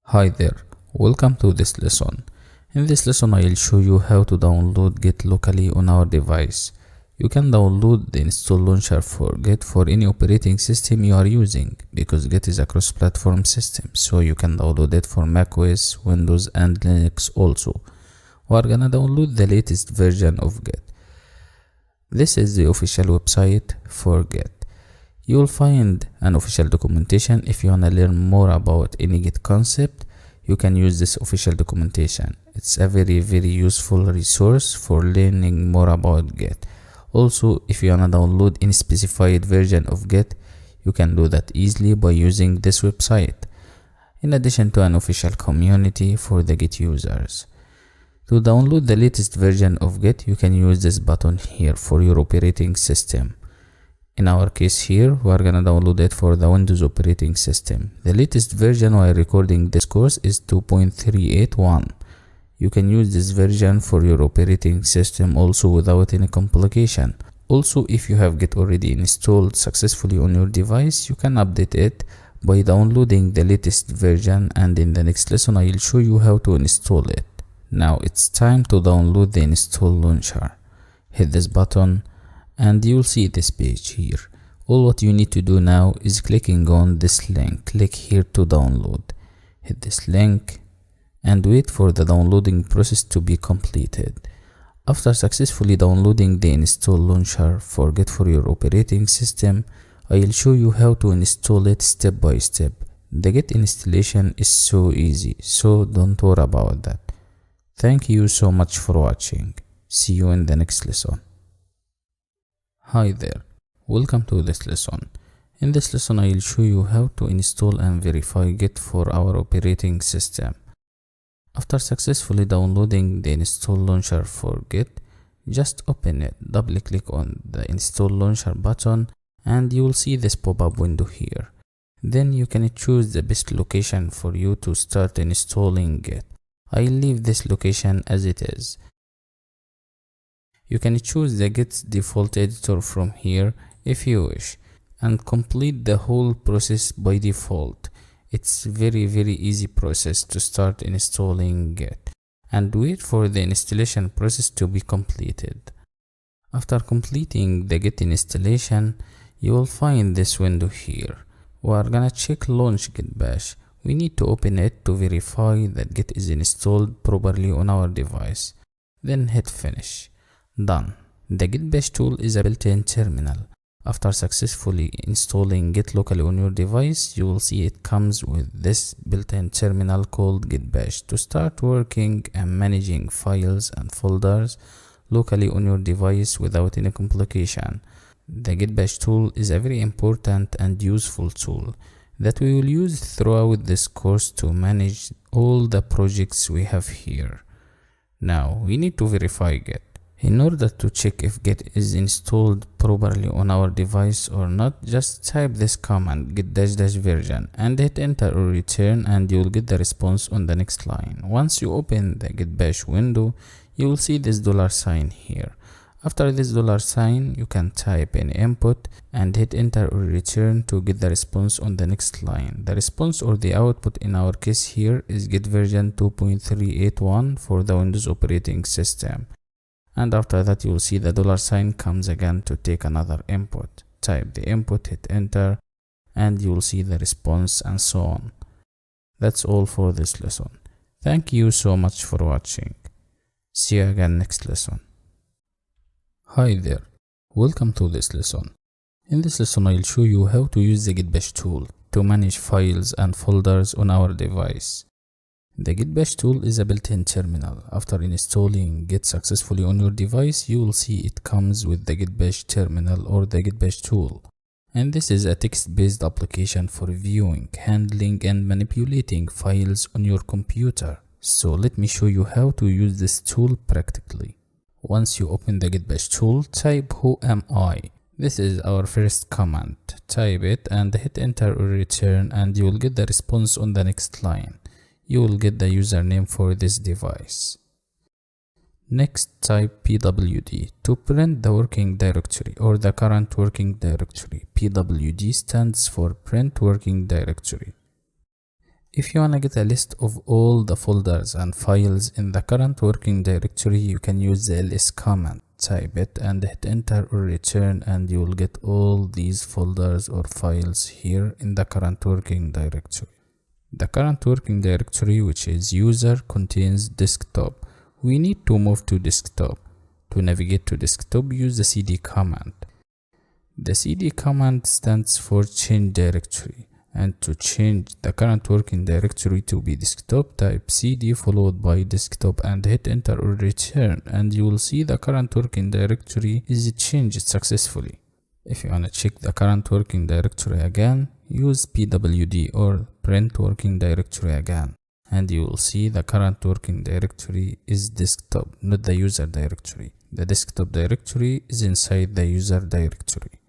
Hi there, welcome to this lesson. In this lesson I will show you how to download Git locally on our device. You can download the install launcher for Git for any operating system you are using, because Git is a cross-platform system, so you can download it for macOS, Windows and Linux also. We are gonna download the latest version of Git. This is the official website for Git. You will find an official documentation. If you wanna learn more about any Git concept, you can use this official documentation. It's a very useful resource for learning more about Git. Also, if you wanna download any specified version of Git, you can do that easily by using this website, in addition to an official community for the Git users. To download the latest version of Git, you can use this button here for your operating system. In our case here, we are gonna download it for the Windows operating system. The latest version while recording this course is 2.381. You can use this version for your operating system also without any complication. Also, if you have Git already installed successfully on your device, you can update it by downloading the latest version, and in the next lesson I will show you how to install it. Now it's time to download the install launcher. Hit this button and you will see this page here. All what you need to do now is clicking on this link. Click here to download. Hit this link and wait for the downloading process to be completed. After successfully downloading the install launcher for Git for your operating system, I will show you how to install it step by step. The Git installation is so easy, so don't worry about that. Thank you so much for watching. See you in the next lesson. Hi there, welcome to this lesson. In this lesson I will show you how to install and verify Git for our operating system. After successfully downloading the install launcher for Git, just open it, double click on the install launcher button and you will see this pop-up window here. Then you can choose the best location for you to start installing Git. I'll leave this location as it is. You can choose the Git's default editor from here if you wish, and complete the whole process by default. It's very easy process to start installing Git, and wait for the installation process to be completed. After completing the Git installation, you will find this window here. We are gonna check launch Git bash. We need to open it to verify that Git is installed properly on our device. Then hit finish. Done. The Git bash tool is a built-in terminal. After successfully installing Git locally on your device, you will see it comes with this built-in terminal called Git bash to start working and managing files and folders locally on your device without any complication. The Git bash tool is a very important and useful tool that we will use throughout this course to manage all the projects we have here. Now we need to verify Git. In order to check if Git is installed properly on our device or not, just type this command git -- version and hit enter or return, and you will get the response on the next line. Once you open the Git bash window, you will see this $sign here. After this $sign, you can type in input and hit enter or return to get the response on the next line. The response or the output in our case here is Git version 2.381 for the Windows operating system. And after that you will see the $sign comes again to take another input. Type the input, hit enter, and you will see the response and so on. That's all for this lesson. Thank you so much for watching. See you again next lesson. Hi there, welcome to this lesson. In this lesson I will show you how to use the Git bash tool to manage files and folders on our device. The Git bash tool is a built-in terminal. After installing Git successfully on your device, you will see it comes with the Git bash terminal or the Git bash tool. And this is a text-based application for viewing, handling and manipulating files on your computer. So let me show you how to use this tool practically. Once you open the Git bash tool, type who am I. This is our first command. Type it and hit enter or return, and you will get the response on the next line. You will get the username for this device. Next, type pwd to print the working directory or the current working directory. Pwd stands for print working directory. If you wanna get a list of all the folders and files in the current working directory, you can use the ls command. Type it and hit enter or return, and you will get all these folders or files here in the current working directory. The current working directory, which is user, contains desktop. We need to move to desktop. To navigate to desktop, use the cd command. The cd command stands for change directory, and to change the current working directory to be desktop, type cd followed by desktop and hit enter or return, and you will see the current working directory is changed successfully. If you want to check the current working directory again, use pwd or print working directory again, and you will see the current working directory is desktop, not the user directory. The desktop directory is inside the user directory.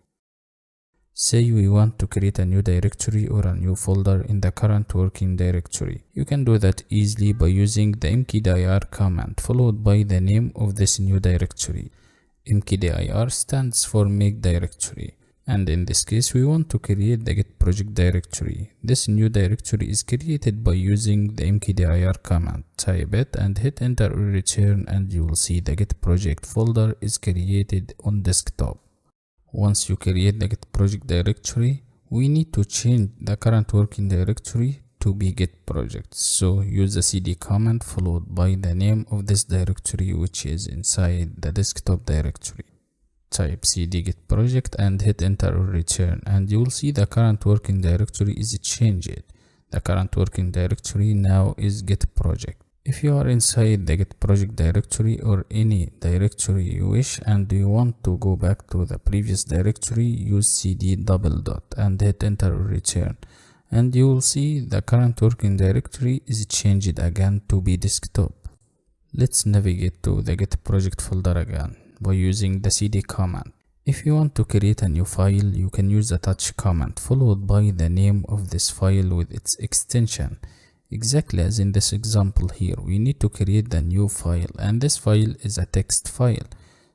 Say we want to create a new directory or a new folder in the current working directory. You can do that easily by using the mkdir command followed by the name of this new directory. mkdir stands for make directory, and in this case we want to create the git project directory. This new directory is created by using the mkdir command. Type it and hit enter or return, and you will see the git project folder is created on desktop. Once you create the git project directory, we need to change the current working directory to be git project. So use the cd command followed by the name of this directory, which is inside the desktop directory. Type cd git project and hit enter or return, and you will see the current working directory is changed. The current working directory now is git project. If you are inside the git project directory or any directory you wish and you want to go back to the previous directory, use cd double dot and hit enter or return, and you will see the current working directory is changed again to be desktop. Let's navigate to the git project folder again by using the cd command. If you want to create a new file, you can use the touch command followed by the name of this file with its extension. Exactly as in this example here, we need to create the new file, and this file is a text file.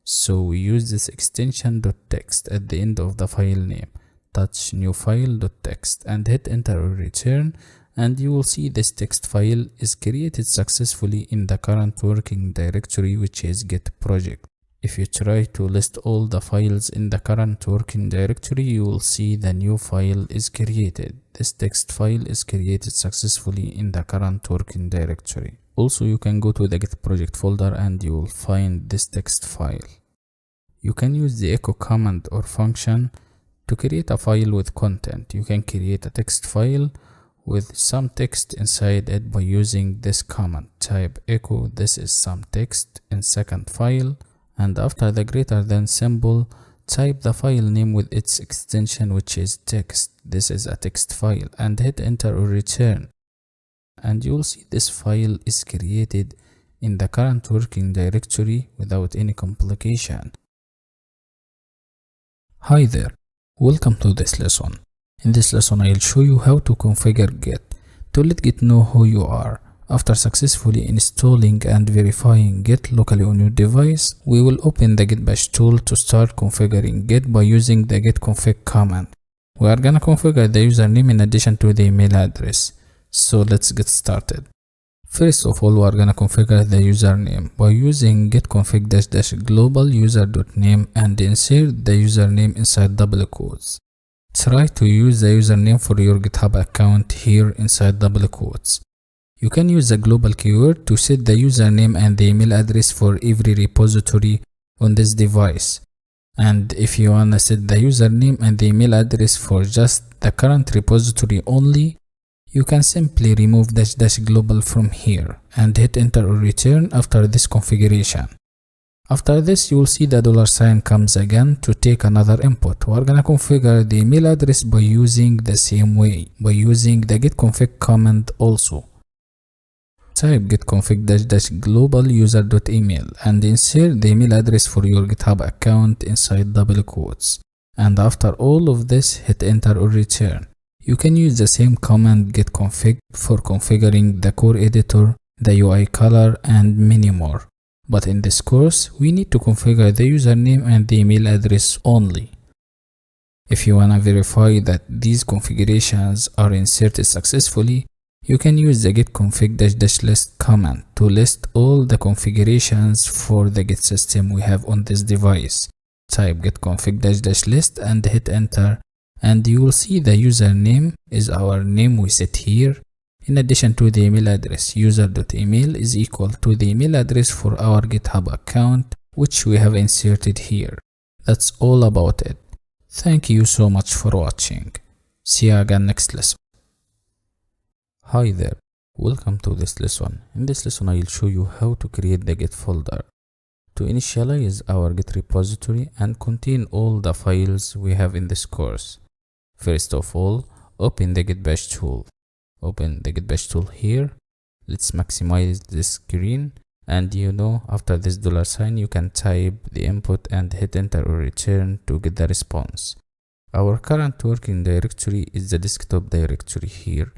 So we use this extension .text at the end of the file name. Touch new file.text and hit enter or return, and you will see this text file is created successfully in the current working directory, which is git project. If you try to list all the files in the current working directory, you will see the new file is created. This text file is created successfully in the current working directory. Also, you can go to the git project folder and you will find this text file. You can use the echo command or function to create a file with content. You can create a text file with some text inside it by using this command. Type echo this is some text in second file, and after the greater than symbol, type the file name with its extension, which is text. This is a text file, and hit enter or return, and you'll see this file is created in the current working directory without any complication. Hi there, welcome to this lesson. In this lesson I'll show you how to configure Git to let Git know who you are. After successfully installing and verifying Git locally on your device, we will open the Git bash tool to start configuring Git by using the git config command. We are gonna configure the username in addition to the email address. So let's get started. First of all, we are gonna configure the username by using git config --global user.name and insert the username inside double quotes. Try to use the username for your GitHub account here inside double quotes. You can use the global keyword to set the username and the email address for every repository on this device. And if you wanna set the username and the email address for just the current repository only, you can simply remove --global from here and hit enter or return after this configuration. After this, you will see the $sign comes again to take another input. We are gonna configure the email address by using the same way, by using the git config command also. Type git config --global user.email and insert the email address for your GitHub account inside double quotes. And after all of this, hit enter or return. You can use the same command git config for configuring the core editor, the UI color, and many more. But in this course, we need to configure the username and the email address only. If you wanna verify that these configurations are inserted successfully, You can use the git config -- list command to list all the configurations for the Git system we have on this device. Type git config -- list and hit enter, and you will see the username is our name we set here. In addition to the email address, user.email is equal to the email address for our GitHub account, which we have inserted here. That's all about it. Thank you so much for watching. See you again next lesson. Hi there, welcome to this lesson. In this lesson I will show you how to create the Git folder to initialize our Git repository and contain all the files we have in this course. First of all, open the Git bash tool. Open the Git bash tool here. Let's maximize this screen, and after this $sign you can type the input and hit enter or return to get the response. Our current working directory is the desktop directory here.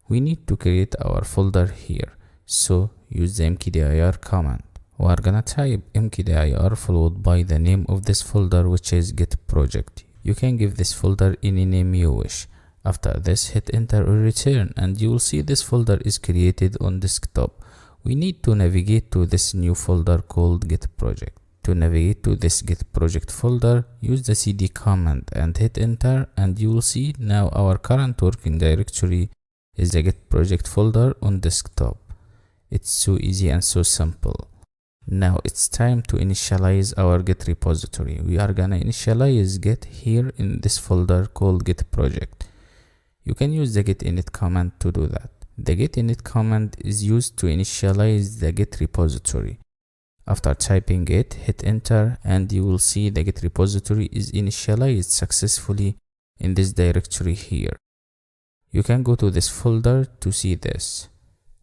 We need to create our folder here, so use the mkdir command. We are gonna type mkdir followed by the name of this folder, which is git project. You can give this folder any name you wish. After this, hit enter or return, and you will see this folder is created on desktop. We need to navigate to this new folder called git project. To navigate to this git project folder, use the cd command and hit enter, and you will see now our current working directory is the git project folder on desktop. It's so easy and so simple. Now it's time to initialize our Git repository. We are gonna initialize Git here in this folder called git project. You can use the git init command to do that. The git init command is used to initialize the Git repository. After typing it, hit enter, and you will see the Git repository is initialized successfully in this directory here. You can go to this folder to see this.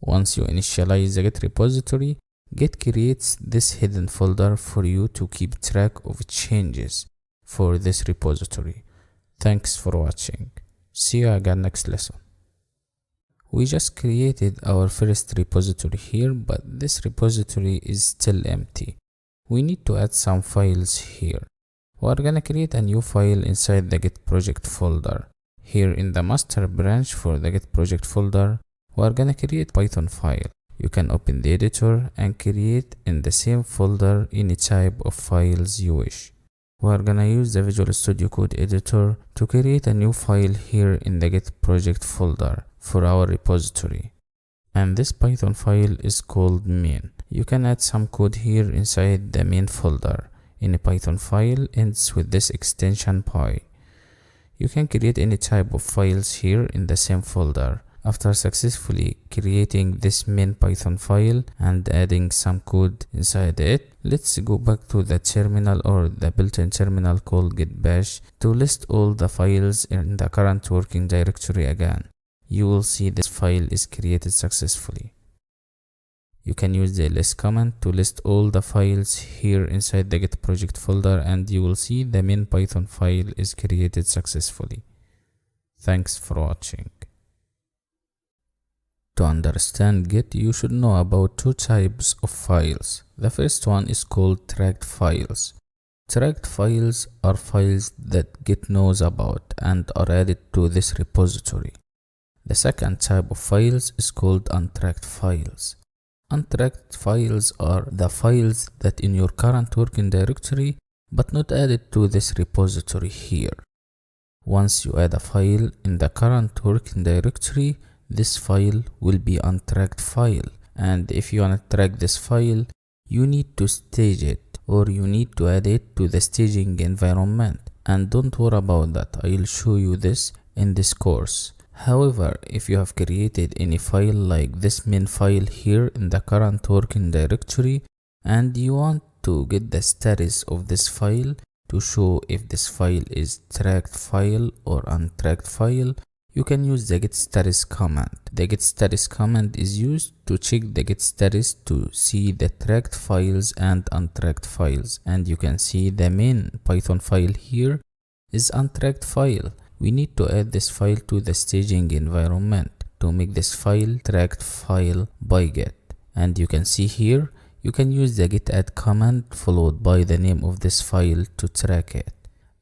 Once you initialize the Git repository, Git creates this hidden folder for you to keep track of changes for this repository. Thanks for watching. See you again next lesson. We just created our first repository here, but this repository is still empty. We need to add some files here. We are gonna create a new file inside the Git project folder. Here in the master branch for the Git project folder, we are gonna create Python file. You can open the editor and create in the same folder any type of files you wish. We are gonna use the Visual Studio Code editor to create a new file here in the Git project folder for our repository. And this Python file is called main. You can add some code here inside the main folder. Any Python file ends with this extension py. You can create any type of files here in the same folder. After successfully creating this main Python file and adding some code inside it, let's go back to the terminal or the built-in terminal called git bash to list all the files in the current working directory again. You will see this file is created successfully. You can use the list command to list all the files here inside the Git project folder, and you will see the main Python file is created successfully. Thanks for watching. To understand Git, you should know about two types of files. The first one is called tracked files. Tracked files are files that Git knows about and are added to this repository. The second type of files is called untracked files. Untracked files are the files that in your current working directory but not added to this repository here. Once you add a file in the current working directory, this file will be untracked file, and if you want to track this file, you need to stage it or you need to add it to the staging environment. And don't worry about that, I'll show you this in this course. However, if you have created any file like this main file here in the current working directory and you want to get the status of this file to show if this file is tracked file or untracked file, you can use the git status command. The git status command is used to check the git status to see the tracked files and untracked files, and you can see the main Python file here is untracked file. We need to add this file to the staging environment to make this file tracked file by Git. And you can see here, you can use the git add command followed by the name of this file to track it.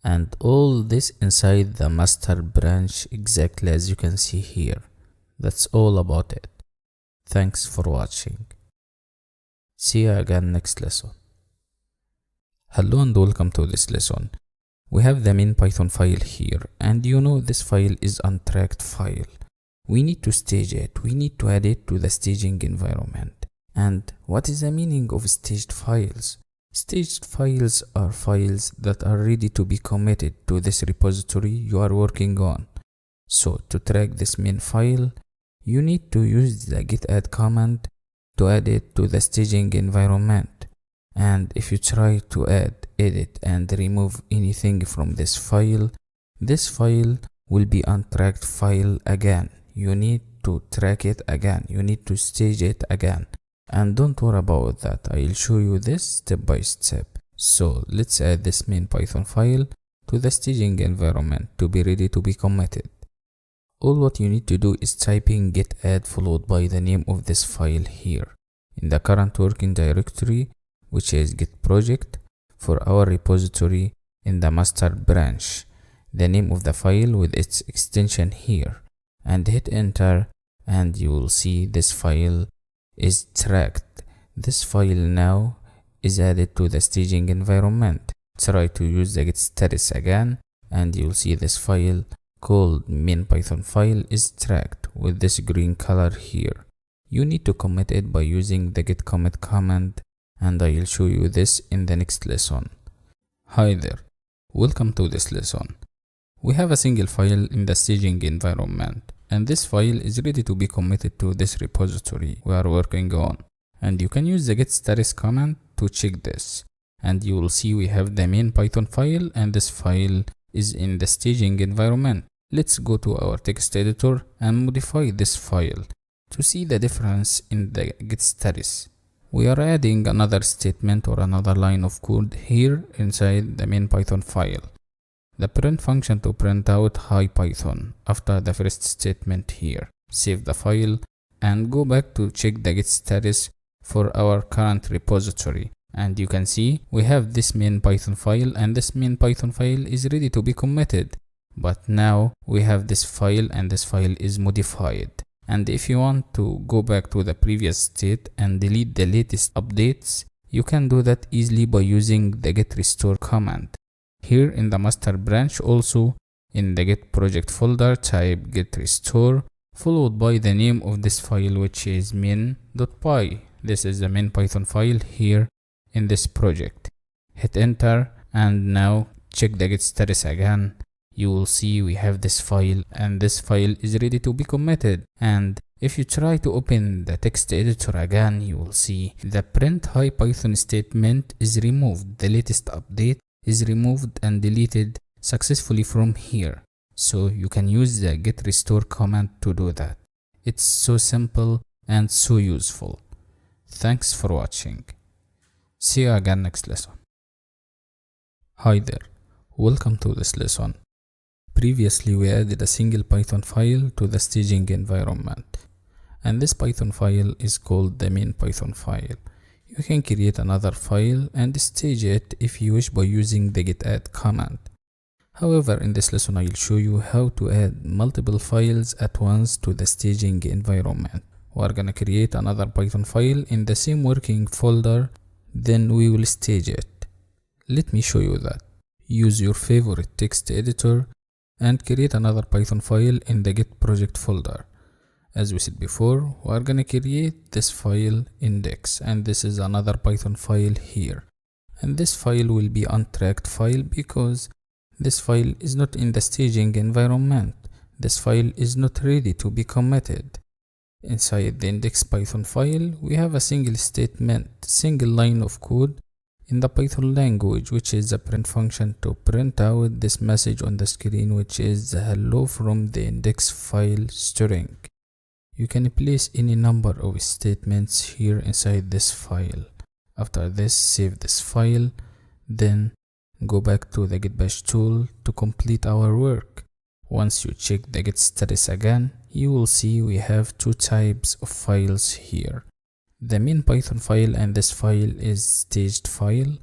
And all this inside the master branch exactly as you can see here. That's all about it. Thanks for watching. See you again next lesson. Hello and welcome to this lesson. We have the main Python file here, and this file is untracked file. We need to stage it. We need to add it to the staging environment. And what is the meaning of staged files? Staged files are files that are ready to be committed to this repository you are working on. So to track this main file, you need to use the git add command to add it to the staging environment. And if you try to add, edit and remove anything from this file will be untracked file again. You need to track it again. You need to stage it again. And don't worry about that. I'll show you this step by step. So let's add this main Python file to the staging environment to be ready to be committed. All what you need to do is typing git add followed by the name of this file here in the current working directory, which is git project, for our repository in the master branch, the name of the file with its extension here, and hit enter, and you will see this file is tracked. This file now is added to the staging environment. Try to use the git status again, and you'll see this file called main Python file is tracked with this green color here. You need to commit it by using the git commit command, and I will show you this in the next lesson. Hi there, welcome to this lesson. We have a single file in the staging environment, and this file is ready to be committed to this repository we are working on. And you can use the git status command to check this, and you will see we have the main Python file, and this file is in the staging environment. Let's go to our text editor and modify this file to see the difference in the git status. We are adding another statement or another line of code here inside the main Python file. The print function to print out hi Python after the first statement here. Save the file and go back to check the git status for our current repository. And you can see we have this main Python file, and this main Python file is ready to be committed. But now we have this file, and this file is modified. And if you want to go back to the previous state and delete the latest updates, you can do that easily by using the git restore command. Here in the master branch, also in the git project folder, type git restore followed by the name of this file, which is main.py. This is the main Python file here in this project. Hit enter, and now check the git status again. You will see we have this file, and this file is ready to be committed. And if you try to open the text editor again, you will see the print hi Python statement is removed. The latest update is removed and deleted successfully from here. So you can use the git restore command to do that. It's so simple and so useful. Thanks for watching. See you again next lesson. Hi there, welcome to this lesson. Previously we added a single Python file to the staging environment, and this Python file is called the main Python file. You can create another file and stage it if you wish by using the git add command. However, in this lesson I will show you how to add multiple files at once to the staging environment. We are gonna create another Python file in the same working folder, then we will stage it. Let me show you that. Use your favorite text editor and create another Python file in the Git project folder. As we said before, we are gonna create this file index, and this is another Python file here. And this file will be untracked file because this file is not in the staging environment. This file is not ready to be committed. Inside the index Python file, we have a single statement, single line of code in the Python language, which is the print function to print out this message on the screen, which is the hello from the index file string. You can place any number of statements here inside this file. After this, save this file, then go back to the git bash tool to complete our work. Once you check the git status again, you will see we have two types of files here. The main Python file, and this file is staged file,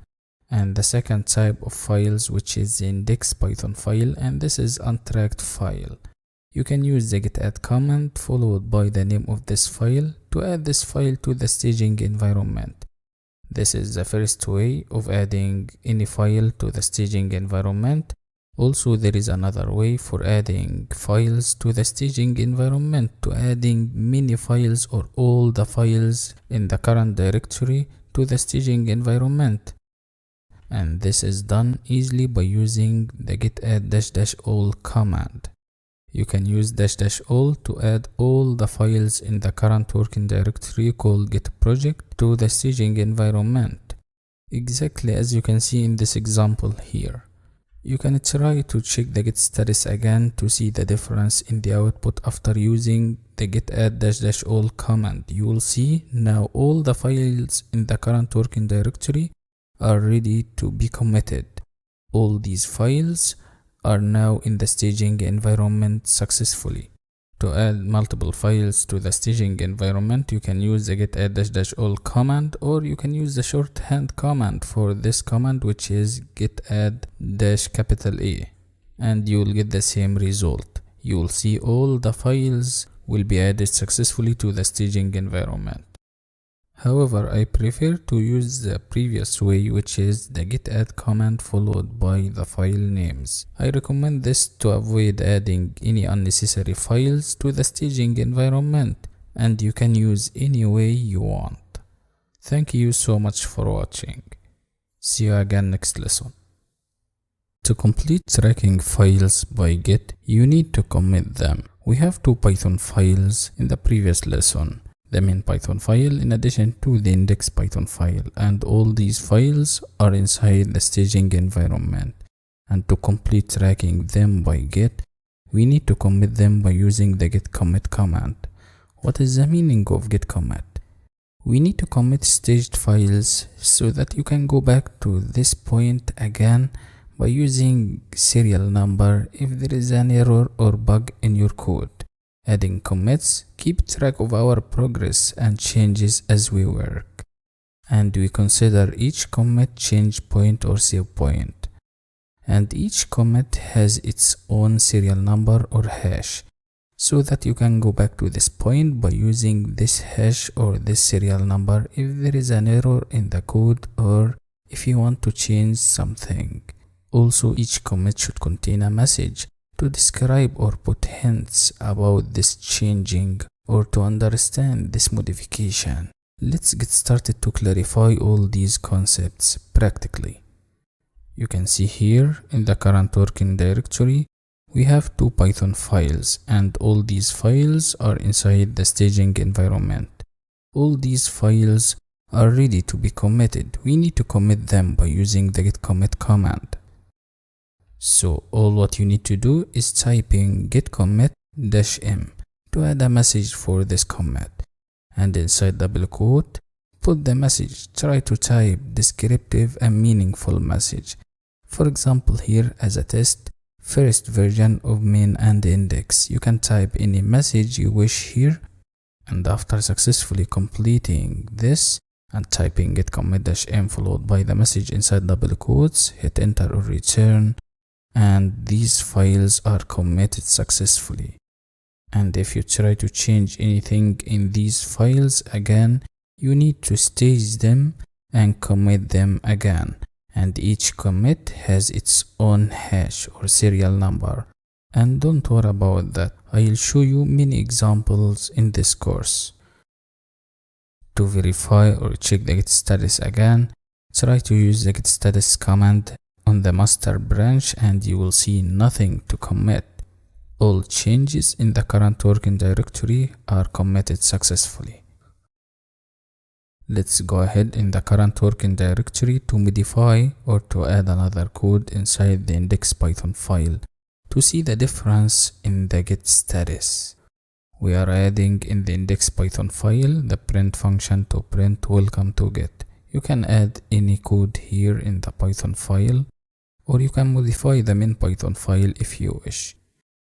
and the second type of files, which is the index Python file, and this is untracked file. You can use the git add command followed by the name of this file to add this file to the staging environment. This is the first way of adding any file to the staging environment. Also, there is another way for adding files to the staging environment, to adding many files or all the files in the current directory to the staging environment. And this is done easily by using the git add --all command. You can use --all to add all the files in the current working directory called git project to the staging environment, exactly as you can see in this example here. You can try to check the git status again to see the difference in the output after using the git add --all command. You will see now all the files in the current working directory are ready to be committed. All these files are now in the staging environment successfully. To add multiple files to the staging environment, you can use the git add --all command, or you can use the shorthand command for this command, which is git add -A, and you will get the same result. You will see all the files will be added successfully to the staging environment. However, I prefer to use the previous way, which is the git add command followed by the file names. I recommend this to avoid adding any unnecessary files to the staging environment, and you can use any way you want. Thank you so much for watching. See you again next lesson. To complete tracking files by Git, you need to commit them. We have two Python files in the previous lesson. The main Python file in addition to the index Python file, and all these files are inside the staging environment. And to complete tracking them by Git, we need to commit them by using the git commit command. What is the meaning of git commit? We need to commit staged files so that you can go back to this point again by using serial number if there is an error or bug in your code. Adding commits keep track of our progress and changes as we work, and we consider each commit change point or save point, and each commit has its own serial number or hash, so that you can go back to this point by using this hash or this serial number if there is an error in the code or if you want to change something. Also, each commit should contain a message to describe or put hints about this changing or to understand this modification. Let's get started to clarify all these concepts practically. You can see here in the current working directory, we have two Python files, and all these files are inside the staging environment. All these files are ready to be committed. We need to commit them by using the git commit command. So all what you need to do is typing git commit -m to add a message for this commit, and inside double quote put the message. Try to type descriptive and meaningful message. For example, here as a test, first version of main and index. You can type any message you wish here, and after successfully completing this and typing git commit -m followed by the message inside double quotes, hit enter or return, and these files are committed successfully. And if you try to change anything in these files again, you need to stage them and commit them again, and each commit has its own hash or serial number. And don't worry about that, I'll show you many examples in this course. To verify or check the git status again, try to use the git status command on the master branch, and you will see nothing to commit. All changes in the current working directory are committed successfully. Let's go ahead in the current working directory to modify or to add another code inside the index Python file to see the difference in the git status. We are adding in the index Python file the print function to print welcome to Git. You can add any code here in the Python file, or you can modify the main Python file if you wish.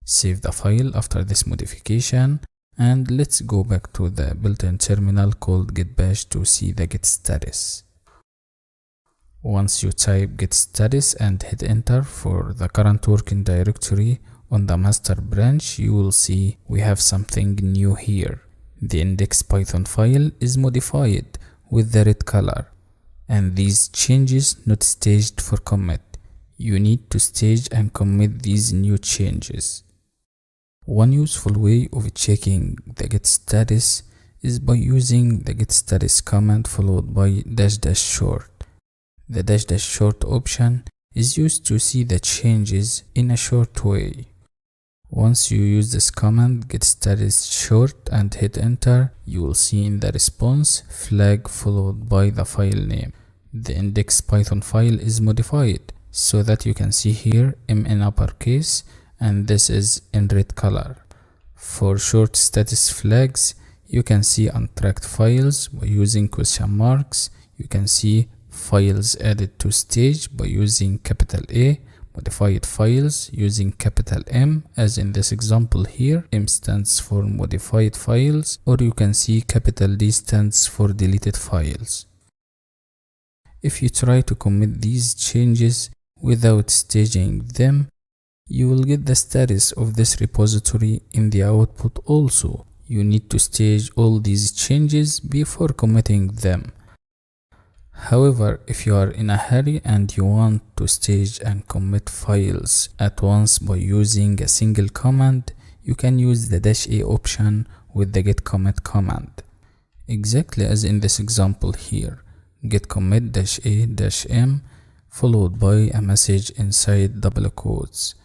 Save the file after this modification, and let's go back to the built-in terminal called git bash to see the git status. Once you type git status and hit enter for the current working directory, on the master branch, you will see we have something new here. The index Python file is modified with the red color, and these changes not staged for commit. You need to stage and commit these new changes. One useful way of checking the git status is by using the git status command followed by --short. The --short option is used to see the changes in a short way. Once you use this command git status short and hit enter, you will see in the response flag followed by the file name. The index Python file is modified so that you can see here M in uppercase and this is in red color. For short status flags, you can see untracked files by using question marks. You can see files added to stage by using capital A, modified files using capital M, as in this example here. M stands for modified files, or you can see capital D stands for deleted files. If you try to commit these changes without staging them, you will get the status of this repository in the output also. You need to stage all these changes before committing them. However, if you are in a hurry and you want to stage and commit files at once by using a single command, you can use the -a option with the git commit command. Exactly as in this example here, git commit -a-m followed by a message inside double quotes.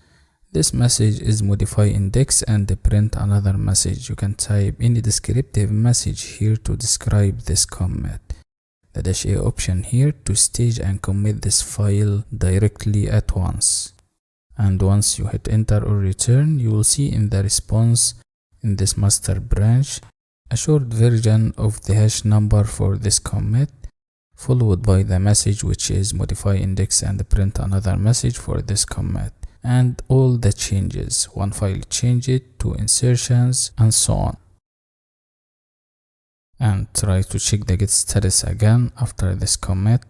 This message is modify index and print another message. You can type any descriptive message here to describe this commit. The -a option here to stage and commit this file directly at once. And once you hit enter or return, you will see in the response in this master branch a short version of the hash number for this commit, followed by the message which is modify index and print another message for this commit, and all the changes. One file changed, two insertions, and so on. And try to check the git status again after this commit,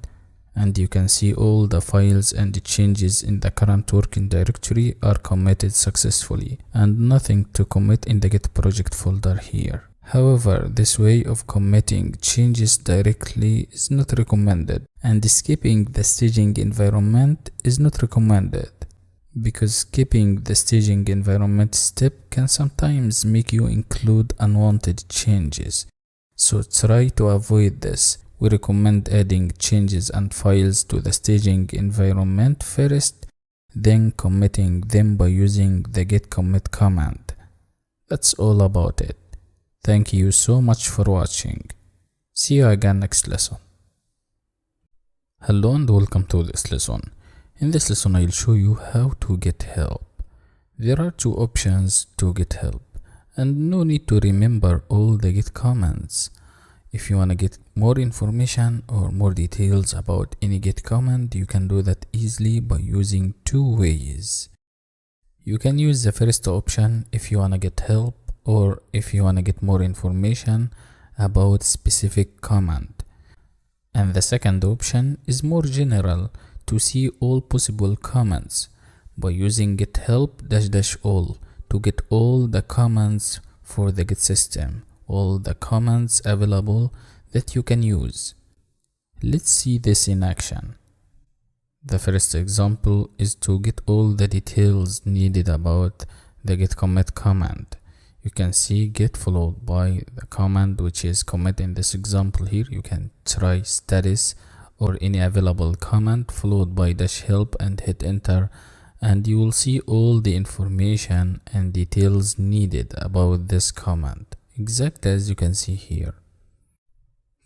and you can see all the files and the changes in the current working directory are committed successfully, and nothing to commit in the git project folder here. However, this way of committing changes directly is not recommended, and skipping the staging environment is not recommended, because skipping the staging environment step can sometimes make you include unwanted changes. So try to avoid this. We recommend adding changes and files to the staging environment first, then committing them by using the git commit command. That's all about it. Thank you so much for watching. See you again next lesson. Hello and welcome to this lesson. In this lesson I'll show you how to get help. There are two options to get help, and no need to remember all the git commands. If you want to get more information or more details about any git command, you can do that easily by using two ways. You can use the first option if you want to get help, or if you want to get more information about specific command. And the second option is more general, to see all possible commands by using git help --all to get all the commands for the git system, all the commands available that you can use. Let's see this in action. The first example is to get all the details needed about the git commit command. You can see git followed by the command which is commit. In this example here, you can try status or any available command followed by -help and hit enter, and you will see all the information and details needed about this command, exactly as you can see here.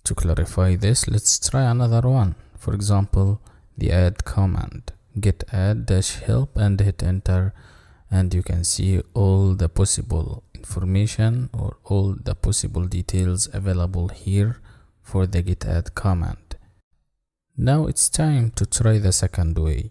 To clarify this, let's try another one. For example, the add command. Git add -help and hit enter, and you can see all the possible information or all the possible details available here for the git add command. Now it's time to try the second way,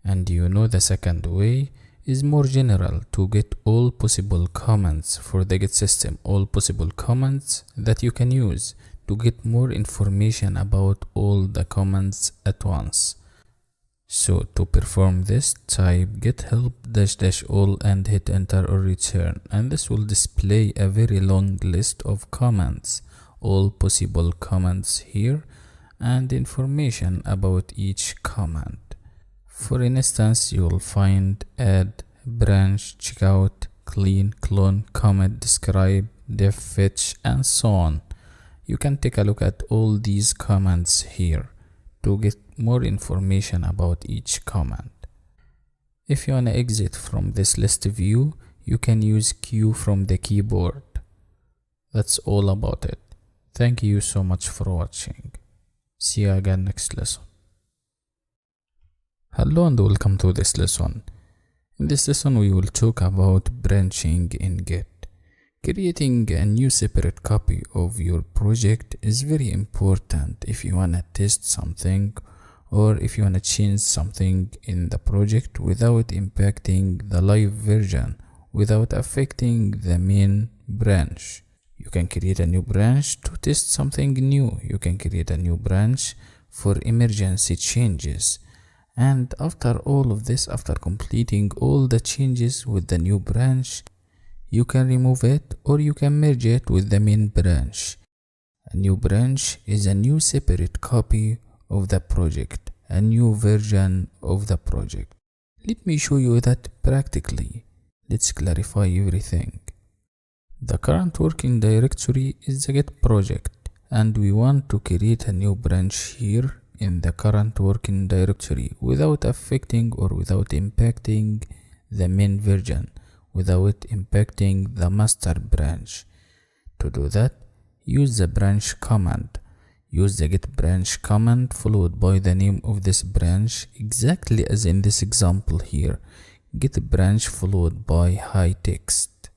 and you know the second way is more general, to get all possible commands for the git system, all possible commands that you can use to get more information about all the commands at once. So to perform this, type git help --all and hit enter or return, and this will display a very long list of commands, all possible commands here, and information about each command. For instance, you will find add, branch, checkout, clean, clone, commit, describe, def, fetch, and so on. You can take a look at all these commands here to get more information about each command. If you want to exit from this list view, you can use Q from the keyboard. That's all about it. Thank you so much for watching. See you again next lesson. Hello and welcome to this lesson. In this lesson we will talk about branching in Git. Creating a new separate copy of your project is very important if you want to test something or if you want to change something in the project without impacting the live version, without affecting the main branch. You can create a new branch to test something new. You can create a new branch for emergency changes. And after all of this, after completing all the changes with the new branch, you can remove it or you can merge it with the main branch. A new branch is a new separate copy of the project, a new version of the project. Let me show you that practically. Let's clarify everything. The current working directory is the Git project, and we want to create a new branch here in the current working directory without affecting or without impacting the main version, without impacting the master branch. To do that, use the branch command. Use the git branch command followed by the name of this branch, exactly as in this example here. Git branch followed by high text.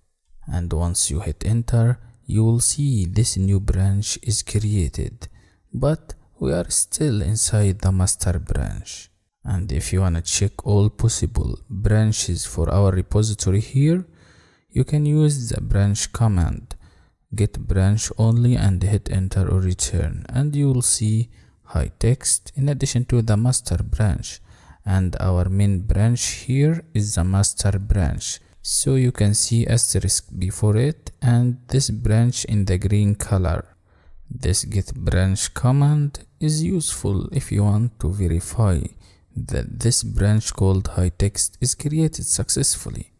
And once you hit enter, you will see this new branch is created, but we are still inside the master branch. And if you want to check all possible branches for our repository here, you can use the branch command, git branch only, and hit enter or return, and you will see high text in addition to the master branch. And our main branch here is the master branch, so you can see asterisk before it and this branch in the green color. This git branch command is useful if you want to verify that this branch called high text is created successfully.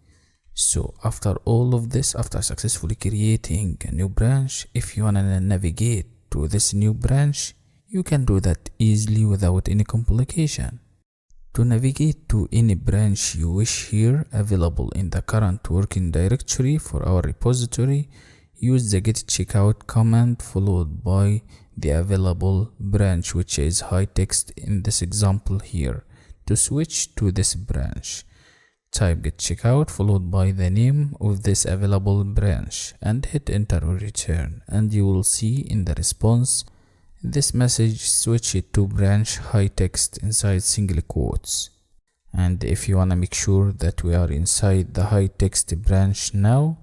So after all of this, after successfully creating a new branch, if you want to navigate to this new branch, you can do that easily without any complication. To navigate to any branch you wish here available in the current working directory for our repository, use the git checkout command followed by the available branch, which is high text in this example here. To switch to this branch, type git checkout followed by the name of this available branch and hit enter or return, and you will see in the response this message, switch it to branch high text inside single quotes. And if you want to make sure that we are inside the high text branch now,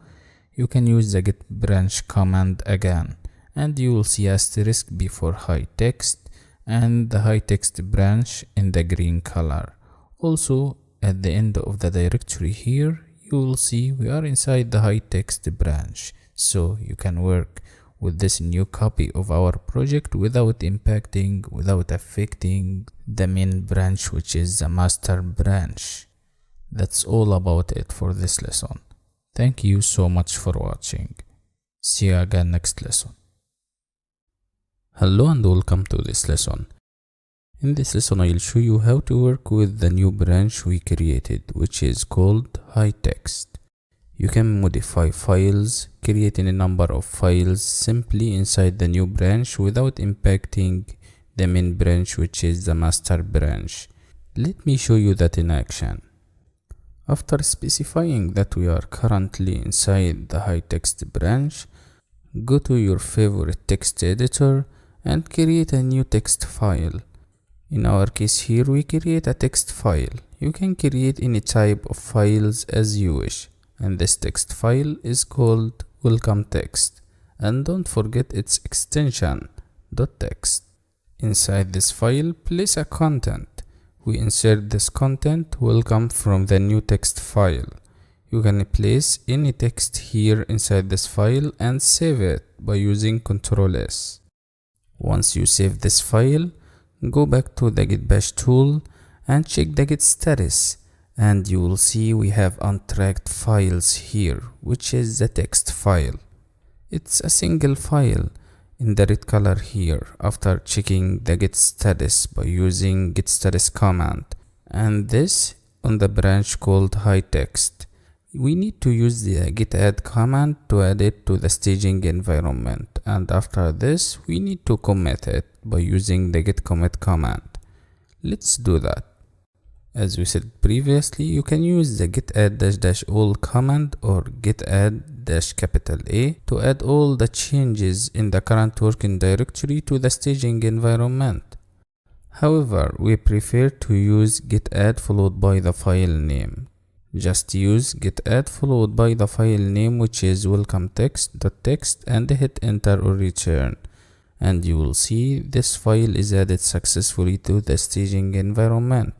you can use the git branch command again, and you will see asterisk before high text and the high text branch in the green color. Also at the end of the directory here, you will see we are inside the high text branch, so you can work with this new copy of our project without impacting, without affecting the main branch, which is the master branch. That's all about it for this lesson. Thank you so much for watching. See you again next lesson. Hello and welcome to this lesson. In this lesson I will show you how to work with the new branch we created, which is called high text. You can modify files, creating a number of files simply inside the new branch without impacting the main branch, which is the master branch. Let me show you that in action. After specifying that we are currently inside the high text branch, go to your favorite text editor and create a new text file. In our case here, we create a text file. You can create any type of files as you wish. And this text file is called welcome text, and don't forget its extension .text. Inside this file, place a content we insert this content will come from the new text file. You can place any text here inside this file and save it by using Ctrl S. Once you save this file, go back to the Git Bash tool and check the Git status, and you will see we have untracked files here, which is the text file. It's a single file in the red color here after checking the Git status by using Git status command, and this on the branch called high text. We need to use the git add command to add it to the staging environment, and after this we need to commit it by using the git commit command. Let's do that. As we said previously, you can use the git add --all command or git add -A to add all the changes in the current working directory to the staging environment. However, we prefer to use git add followed by the file name. Just use git add followed by the file name, which is welcome text.txt, and hit enter or return, and you will see this file is added successfully to the staging environment,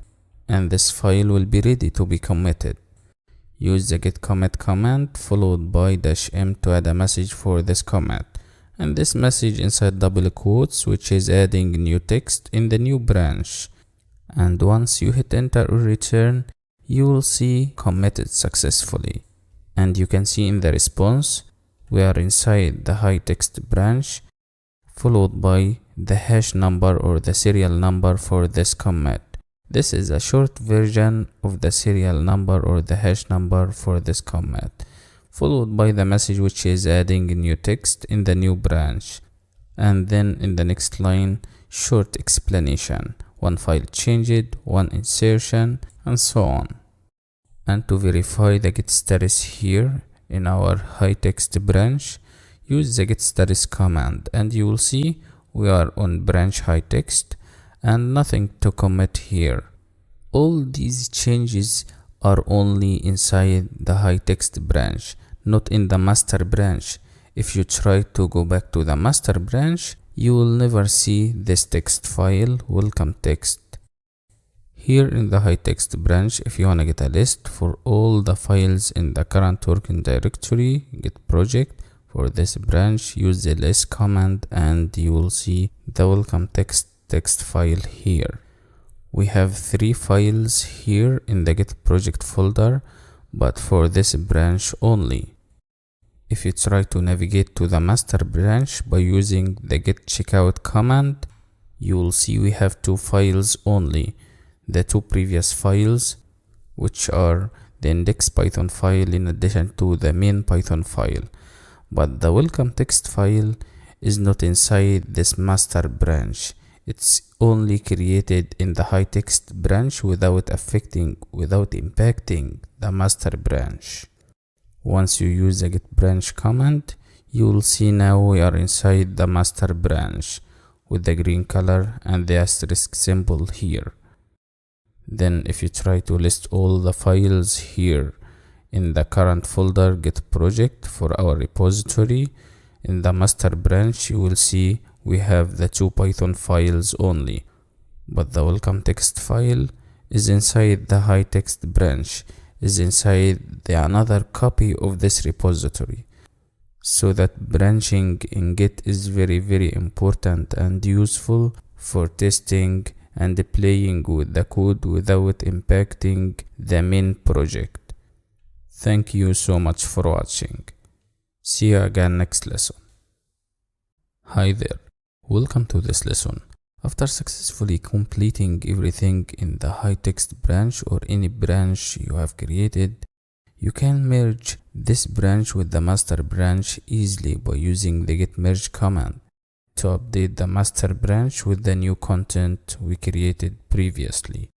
and this file will be ready to be committed. Use the git commit command followed by -m to add a message for this commit, and this message inside double quotes, which is adding new text in the new branch. And once you hit enter or return, you will see committed successfully, and you can see in the response we are inside the high text branch followed by the hash number or the serial number for this commit. This is a short version of the serial number or the hash number for this commit, followed by the message which is adding new text in the new branch, and then in the next line short explanation, one file changed, one insertion, and so on. And to verify the git status here in our high text branch, use the git status command, and you will see we are on branch high text and nothing to commit here. All these changes are only inside the high text branch, not in the master branch. If you try to go back to the master branch, you will never see this text file welcome text. Here in the high text branch, if you want to get a list for all the files in the current working directory, git project, for this branch, use the list command and you will see the welcome text file here. We have 3 files here in the git project folder, but for this branch only. If you try to navigate to the master branch by using the git checkout command, you will see we have 2 files only. The 2 previous files, which are the index Python file in addition to the main Python file, but the welcome text file is not inside this master branch. It's only created in the high text branch without impacting the master branch. Once you use the git branch command, you will see now we are inside the master branch with the green color and the asterisk symbol here. Then if you try to list all the files here in the current folder git project for our repository, in the master branch you will see we have the 2 Python files only, but the welcome text file is inside the high text branch, is inside the another copy of this repository. So that branching in Git is very important and useful for testing and playing with the code without impacting the main project. Thank you so much for watching. See you again next lesson. Hi there, welcome to this lesson. After successfully completing everything in the high text branch or any branch you have created, you can merge this branch with the master branch easily by using the git merge command to update the master branch with the new content we created previously.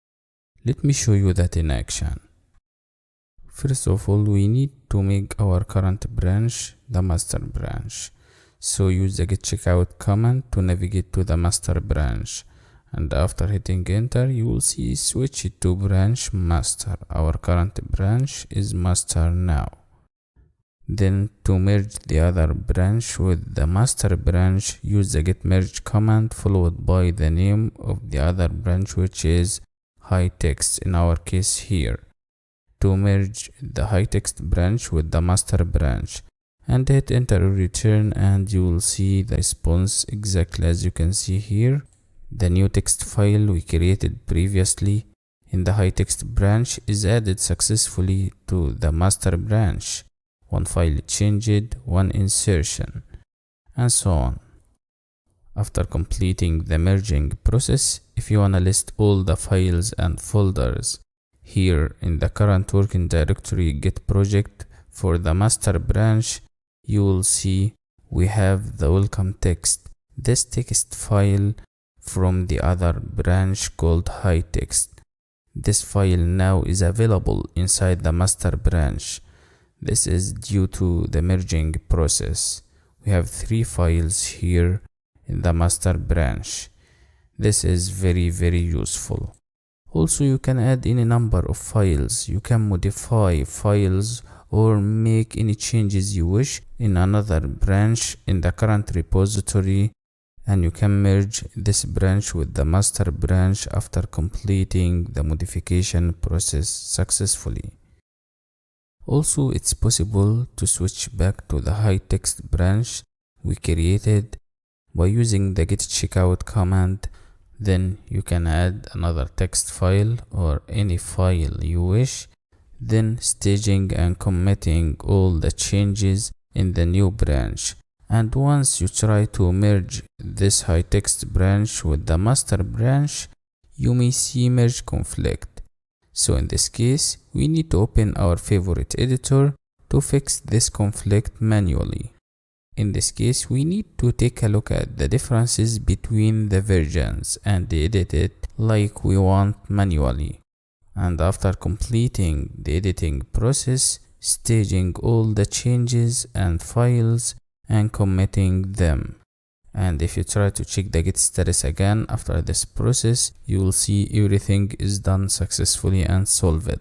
Let me show you that in action. First of all, we need to make our current branch the master branch. So use the git checkout command to navigate to the master branch, and after hitting enter you will see switch it to branch master. Our current branch is master now. Then to merge the other branch with the master branch, use the git merge command followed by the name of the other branch, which is high text in our case here, to merge the high text branch with the master branch, and hit enter or return, and you will see the response exactly as you can see here. The new text file we created previously in the high text branch is added successfully to the master branch. One file changed, one insertion, and so on. After completing the merging process, if you want to list all the files and folders here in the current working directory Git project for the master branch, you will see we have the welcome text, this text file from the other branch called high text. This file now is available inside the master branch. This is due to the merging process. We have 3 files here in the master branch. This is very useful. Also, you can add any number of files. You can modify files or make any changes you wish in another branch in the current repository, and you can merge this branch with the master branch after completing the modification process successfully. Also, it's possible to switch back to the high text branch we created by using the git checkout command. Then you can add another text file or any file you wish, then staging and committing all the changes in the new branch. And once you try to merge this high text branch with the master branch, you may see merge conflict. So in this case, we need to open our favorite editor to fix this conflict manually. In this case, we need to take a look at the differences between the versions and edit it like we want manually. And after completing the editing process, staging all the changes and files and committing them. And if you try to check the git status again after this process, you will see everything is done successfully and solved.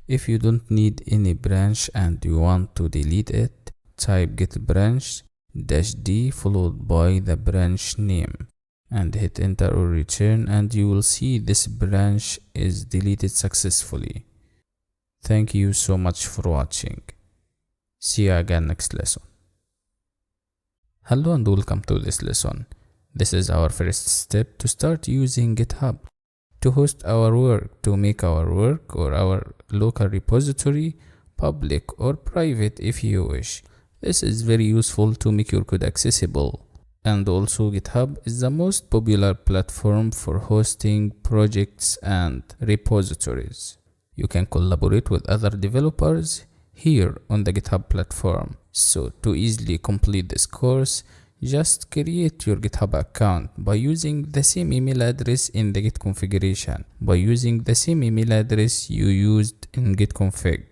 If you don't need any branch and you want to delete it, type git branch -d followed by the branch name and hit enter or return, and you will see this branch is deleted successfully. Thank you so much for watching. See you again next lesson. Hello and welcome to this lesson. This is our first step to start using GitHub to host our work, to make our work or our local repository public or private if you wish. This is very useful to make your code accessible. And also, GitHub is the most popular platform for hosting projects and repositories. You can collaborate with other developers here on the GitHub platform. So to easily complete this course, just create your GitHub account by using the same email address in the Git configuration, by using the same email address you used in Git config.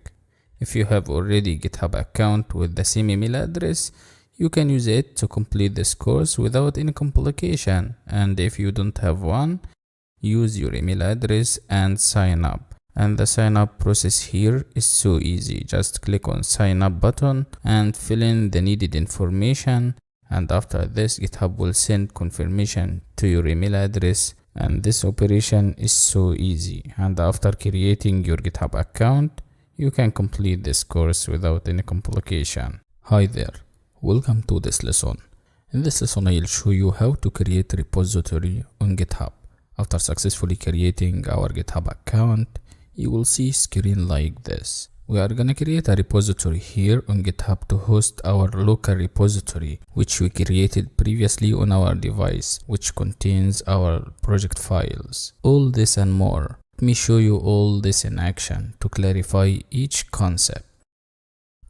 If you have already GitHub account with the same email address, you can use it to complete this course without any complication. And if you don't have one, use your email address and sign up. And the sign up process here is so easy. Just click on sign up button and fill in the needed information. And after this, GitHub will send confirmation to your email address. And this operation is so easy. And after creating your GitHub account, you can complete this course without any complication. Hi there, welcome to this lesson. In this lesson, I will show you how to create a repository on GitHub. After successfully creating our GitHub account, you will see a screen like this. We are gonna create a repository here on GitHub to host our local repository, which we created previously on our device, which contains our project files. All this and more. Let me show you all this in action to clarify each concept.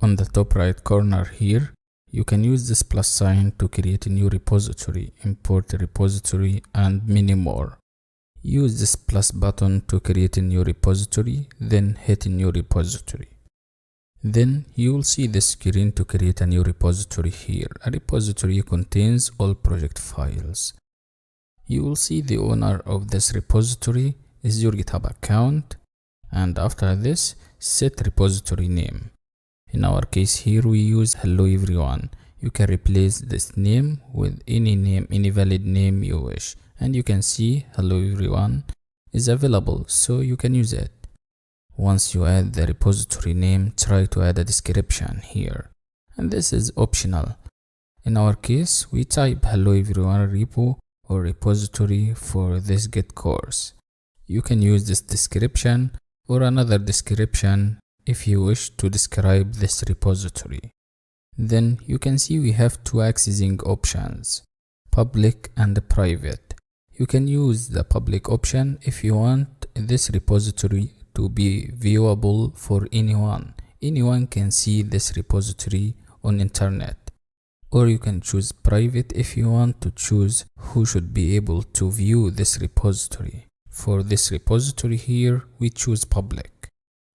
On the top right corner here, you can use this plus sign to create a new repository, import a repository, and many more. Use this plus button to create a new repository, then hit a new repository. Then you will see the screen to create a new repository here. A repository contains all project files. You will see the owner of this repository is your GitHub account, and after this, set repository name. In our case here, we use hello everyone. You can replace this name with any name, any valid name you wish. And you can see hello everyone is available, so you can use it. Once you add the repository name, try to add a description here, and this is optional. In our case, we type hello everyone repo or repository for this Git course. You can use this description or another description if you wish to describe this repository. Then you can see we have two accessing options, public and private. You can use the public option if you want this repository to be viewable for anyone. Anyone can see this repository on internet. Or you can choose private if you want to choose who should be able to view this repository. For this repository here, we choose public.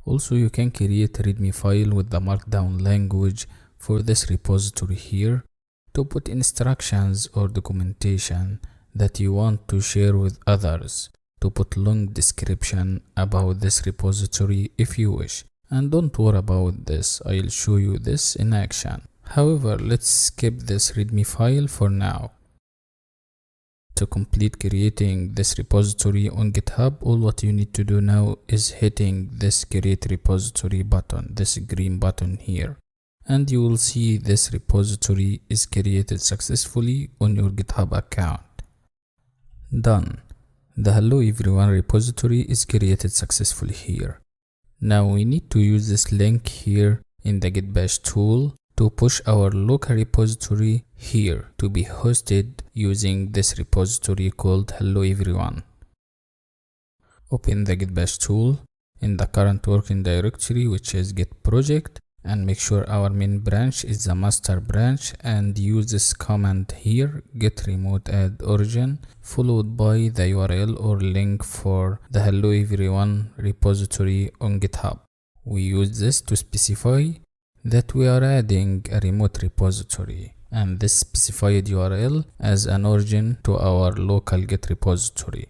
Also, you can create a readme file with the Markdown language for this repository here to put instructions or documentation that you want to share with others, to put long description about this repository if you wish. And don't worry about this, I'll show you this in action. However, let's skip this readme file for now. To complete creating this repository on GitHub, all what you need to do now is hitting this create repository button, this green button here. And you will see this repository is created successfully on your GitHub account. Done. The hello everyone repository is created successfully here. Now we need to use this link here in the Git Bash tool to push our local repository here to be hosted using this repository called hello everyone. Open the Git Bash tool in the current working directory, which is Git project, and make sure our main branch is the master branch, and use this command here, git remote add origin, followed by the URL or link for the hello everyone repository on GitHub. We use this to specify that we are adding a remote repository, and this specified URL as an origin to our local Git repository.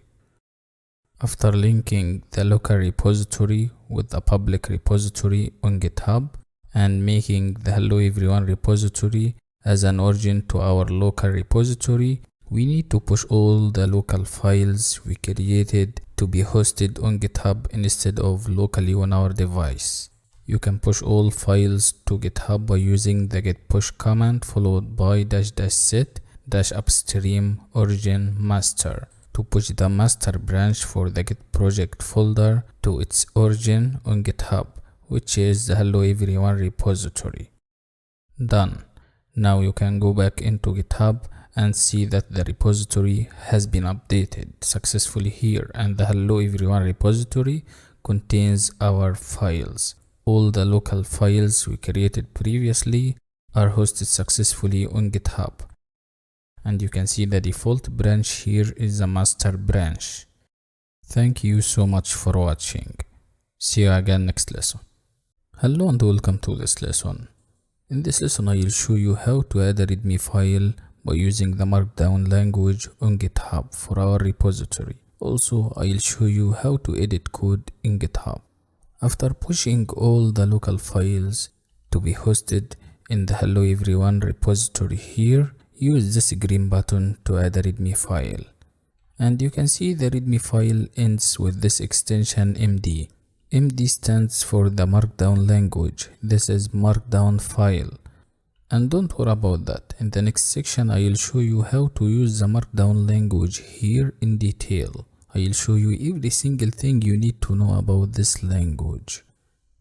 After linking the local repository with the public repository on GitHub and making the hello everyone repository as an origin to our local repository, we need to push all the local files we created to be hosted on GitHub instead of locally on our device. You can push all files to GitHub by using the git push command followed by --set -upstream origin master to push the master branch for the Git project folder to its origin on GitHub, which is the hello everyone repository. Done. Now you can go back into GitHub and see that the repository has been updated successfully here, and the hello everyone repository contains our files. All the local files we created previously are hosted successfully on GitHub. And you can see the default branch here is the master branch. Thank you so much for watching. See you again next lesson. Hello and welcome to this lesson. In this lesson I will show you how to add a readme file by using the Markdown language on GitHub for our repository. Also, I will show you how to edit code in GitHub. After pushing all the local files to be hosted in the hello everyone repository here, use this green button to add a readme file. And you can see the readme file ends with this extension MD. MD stands for the Markdown language. This is Markdown file. And don't worry about that. In the next section, I will show you how to use the Markdown language here in detail. I will show you every single thing you need to know about this language.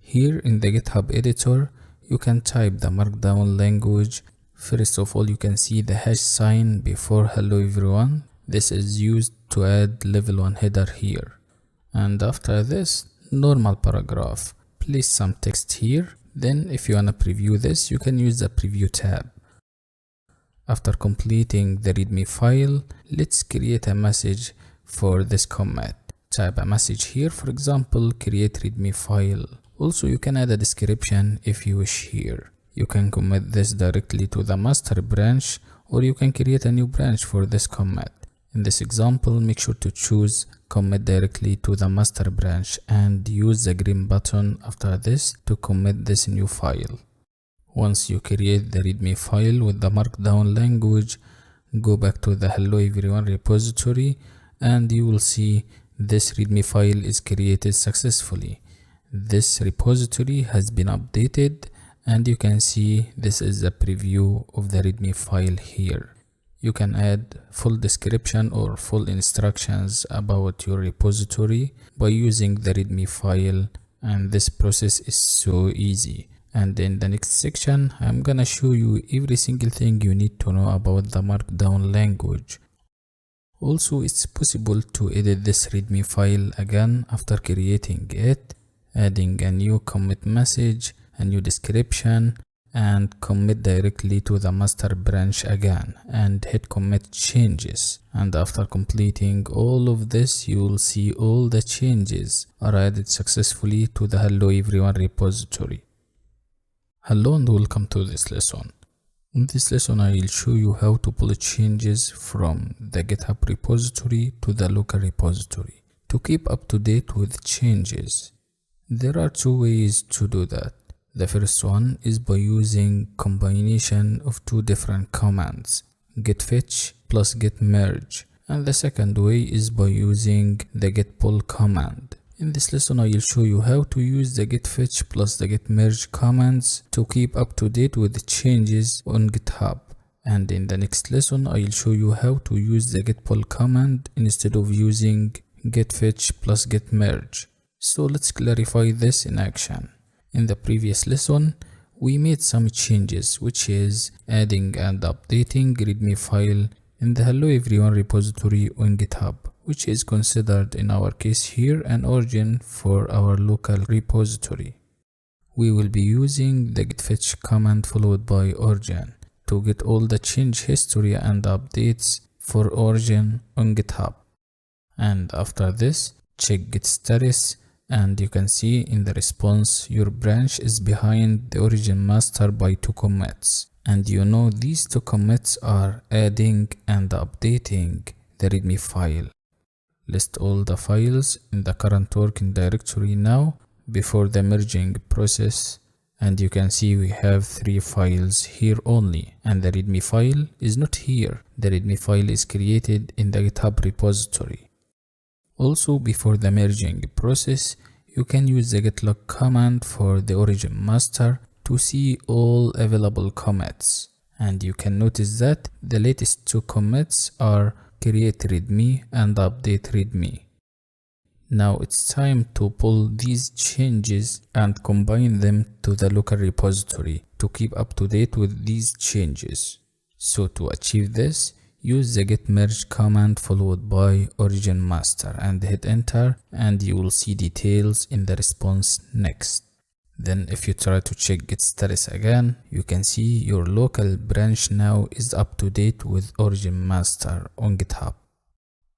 Here in the GitHub editor, you can type the Markdown language. First of all, you can see the hash sign before hello everyone. This is used to add level 1 header here. And after this, normal paragraph. Place some text here. Then if you wanna preview this, you can use the preview tab. After completing the readme file, let's create a message for this commit. Type a message here, for example, create readme file. Also, you can add a description if you wish here. You can commit this directly to the master branch, or you can create a new branch for this commit. In this example, make sure to choose commit directly to the master branch and use the green button after this to commit this new file. Once you create the readme file with the Markdown language, go back to the hello everyone repository and you will see this README file is created successfully. This repository has been updated, and you can see this is a preview of the README file here. You can add full description or full instructions about your repository by using the README file, and this process is so easy. And in the next section, I'm gonna show you every single thing you need to know about the Markdown language. Also, it's possible to edit this README file again after creating it, adding a new commit message, a new description, and commit directly to the master branch again and hit commit changes. And after completing all of this, you will see all the changes are added successfully to the Hello Everyone repository. Hello and welcome to this lesson. In this lesson, I will show you how to pull changes from the GitHub repository to the local repository to keep up to date with changes. There are two ways to do that. The first one is by using combination of two different commands, git fetch plus git merge, and the second way is by using the git pull command. In this lesson, I will show you how to use the git fetch plus the git merge commands to keep up to date with the changes on GitHub. And in the next lesson, I will show you how to use the git pull command instead of using git fetch plus git merge. So let's clarify this in action. In the previous lesson, we made some changes, which is adding and updating README file in the Hello Everyone repository on GitHub, which is considered in our case here an origin for our local repository. We will be using the git fetch command followed by origin to get all the change history and updates for origin on GitHub. And after this, check git status, and you can see in the response your branch is behind the origin master by 2 commits. And you know these 2 commits are adding and updating the README file. List all the files in the current working directory now before the merging process, and you can see we have 3 files here only, and the README file is not here. The README file is created in the GitHub repository. Also, before the merging process, you can use the git log command for the origin master to see all available commits, and you can notice that the latest 2 commits are create readme and update readme. Now it's time to pull these changes and combine them to the local repository to keep up to date with these changes. So to achieve this, use the git merge command followed by origin master and hit enter, and you will see details in the response next. Then if you try to check git status again, you can see your local branch now is up to date with origin master on GitHub.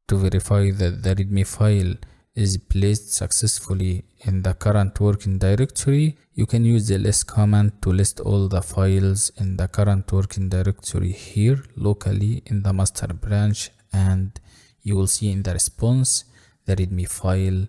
To verify that the readme file is placed successfully in the current working directory, you can use the list command to list all the files in the current working directory here locally in the master branch, and you will see in the response the readme file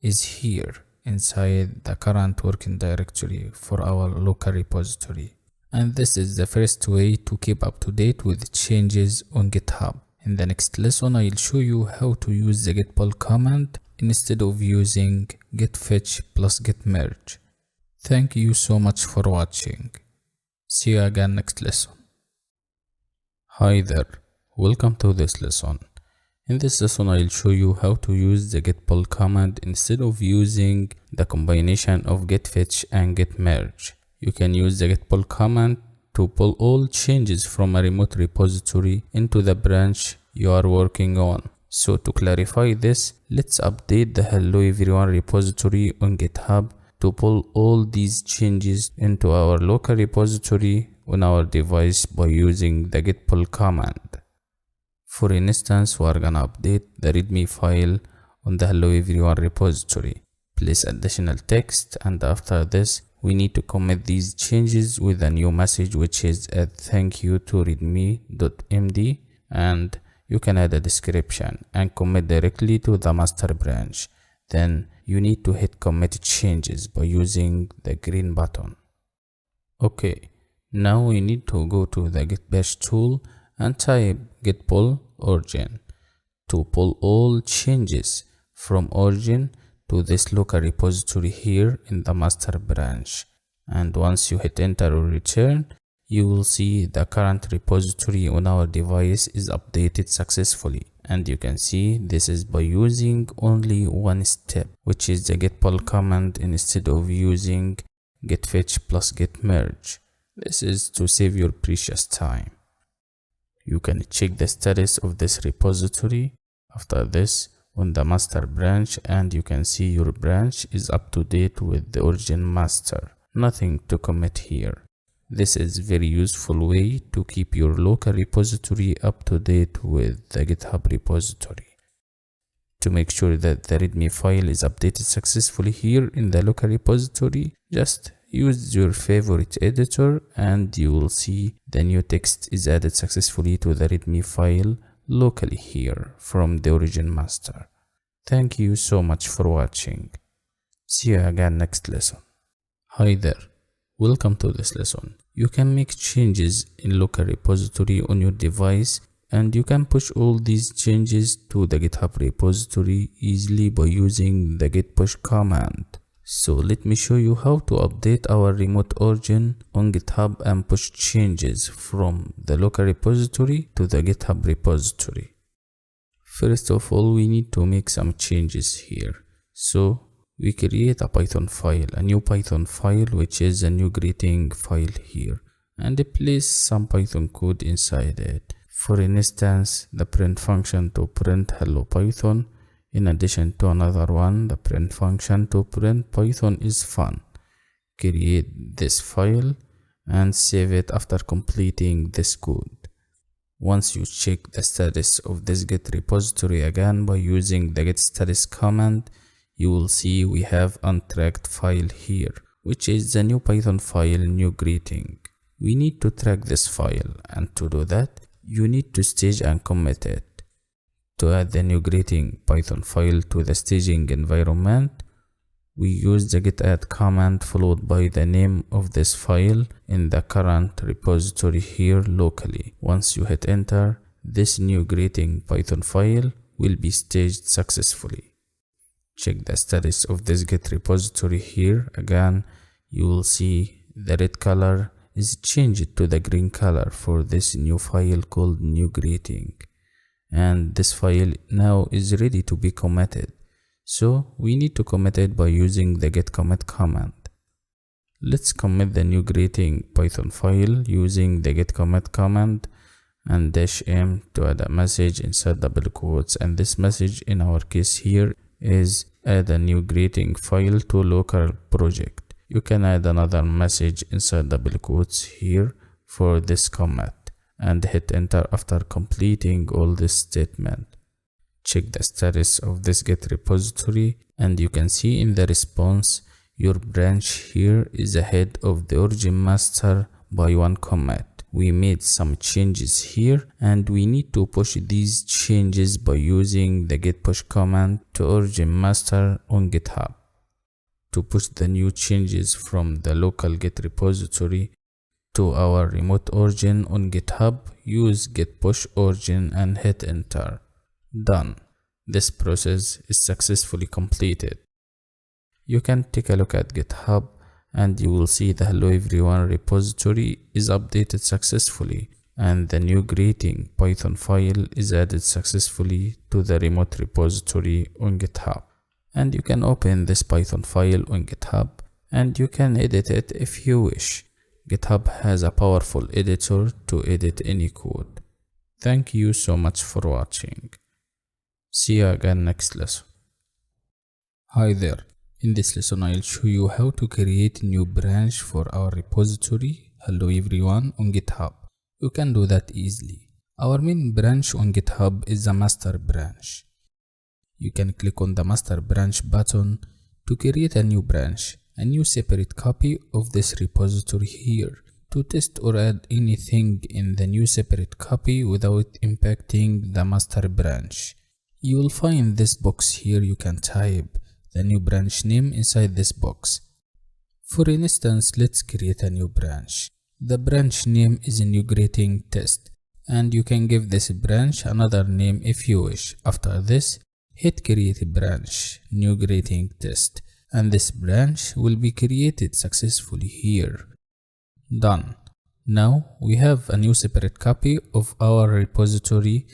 is here inside the current working directory for our local repository. And this is the first way to keep up to date with changes on GitHub. In the next lesson, I will show you how to use the git pull command instead of using git fetch plus git merge. Thank you so much for watching. See you again next lesson. Hi there, welcome to this lesson. In this lesson, I will show you how to use the git pull command instead of using the combination of git fetch and git merge. You can use the git pull command to pull all changes from a remote repository into the branch you are working on. So to clarify this, let's update the Hello Everyone repository on GitHub to pull all these changes into our local repository on our device by using the git pull command. For instance, we are gonna update the readme file on the Hello Everyone repository. Place additional text, and after this, we need to commit these changes with a new message, which is add thank you to readme.md, and you can add a description and commit directly to the master branch. Then you need to hit commit changes by using the green button. Okay, now we need to go to the git bash tool and type git pull origin to pull all changes from origin to this local repository here in the master branch. And once you hit enter or return, you will see the current repository on our device is updated successfully. And you can see this is by using only one step, which is the git pull command instead of using git fetch plus git merge. This is to save your precious time. You can check the status of this repository after this on the master branch, and you can see your branch is up to date with the origin master. Nothing to commit here. This is very useful way to keep your local repository up to date with the GitHub repository. To make sure that the README file is updated successfully here in the local repository, just use your favorite editor and you will see the new text is added successfully to the README file locally here from the origin master. Thank you so much for watching. See you again next lesson. Hi there. Welcome to this lesson. You can make changes in local repository on your device, and you can push all these changes to the GitHub repository easily by using the git push command. So let me show you how to update our remote origin on GitHub and push changes from the local repository to the GitHub repository. First of all, we need to make some changes here. So we create a Python file, a new Python file, which is a new greeting file here, and place some Python code inside it. For instance, the print function to print hello Python, in addition to another one, the print function to print Python is fun. Create this file and save it after completing this code. Once you check the status of this Git repository again by using the git status command, you will see we have untracked file here, which is the new Python file new greeting. We need to track this file, and to do that, you need to stage and commit it. To add the new greeting Python file to the staging environment, we use the git add command followed by the name of this file in the current repository here locally. Once you hit enter, this new greeting Python file will be staged successfully. Check the status of this Git repository here. Again, you will see the red color is changed to the green color for this new file called new greeting. And this file now is ready to be committed. So we need to commit it by using the git commit command. Let's commit the new greeting Python file using the git commit command and -m to add a message inside double quotes, and this message in our case here is add a new greeting file to local project. You can add another message inside double quotes here for this commit and hit enter after completing all this statement. Check the status of this Git repository and you can see in the response your branch here is ahead of the origin master by one commit. We made some changes here and we need to push these changes by using the git push command to origin master on GitHub. To push the new changes from the local Git repository to our remote origin on GitHub, use git push origin and hit enter. Done. This process is successfully completed. You can take a look at GitHub and you will see the hello everyone repository is updated successfully and the new greeting Python file is added successfully to the remote repository on GitHub. And you can open this Python file on GitHub and you can edit it if you wish. GitHub has a powerful editor to edit any code. Thank you so much for watching. See you again next lesson. Hi there. In this lesson, I'll show you how to create a new branch for our repository, hello everyone, on GitHub. You can do that easily. Our main branch on GitHub is the master branch. You can click on the master branch button to create a new branch, a new separate copy of this repository here, to test or add anything in the new separate copy without impacting the master branch. You will find this box here. You can type the new branch name inside this box. For instance, let's create a new branch. The branch name is a new greeting test, and you can give this branch another name if you wish. After this, hit create a branch, new greeting test, and this branch will be created successfully here. Done. Now we have a new separate copy of our repository,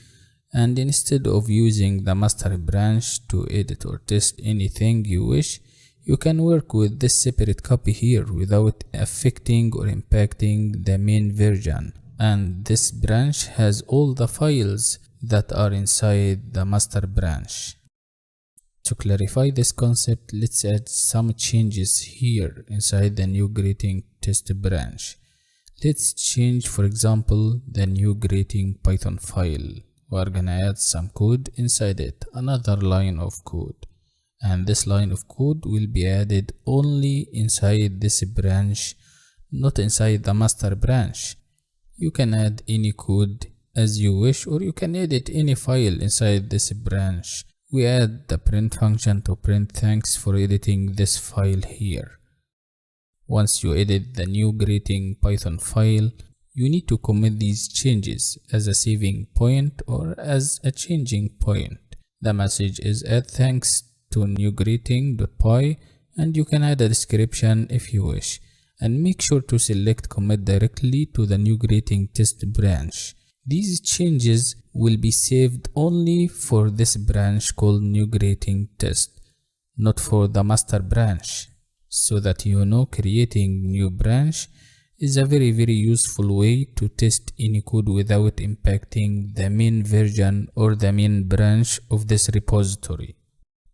and instead of using the master branch to edit or test anything you wish, you can work with this separate copy here without affecting or impacting the main version. And this branch has all the files that are inside the master branch. To clarify this concept, let's add some changes here inside the new greeting test branch. Let's change, for example, the new greeting Python file. We're gonna add some code inside it, another line of code. And this line of code will be added only inside this branch, not inside the master branch. You can add any code as you wish, or you can edit any file inside this branch. We add the print function to print thanks for editing this file here. Once you edit the new greeting Python file, you need to commit these changes as a saving point or as a changing point. The message is add thanks to new greeting.py, and you can add a description if you wish. And make sure to select commit directly to the new greeting test branch. These changes will be saved only for this branch called new greeting test, not for the master branch, so that you know creating new branch is a very useful way to test any code without impacting the main version or the main branch of this repository.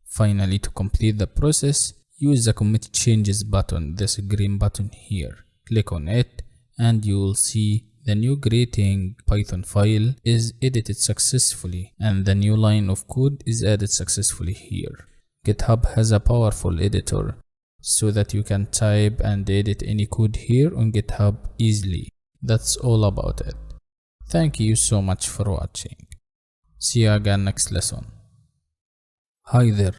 Finally, to complete the process, use the commit changes button, this green button here. Click on it and you will see the new greeting Python file is edited successfully and the new line of code is added successfully here. GitHub has a powerful editor so that you can type and edit any code here on GitHub easily. That's all about it. Thank you so much for watching. See you again next lesson. Hi there,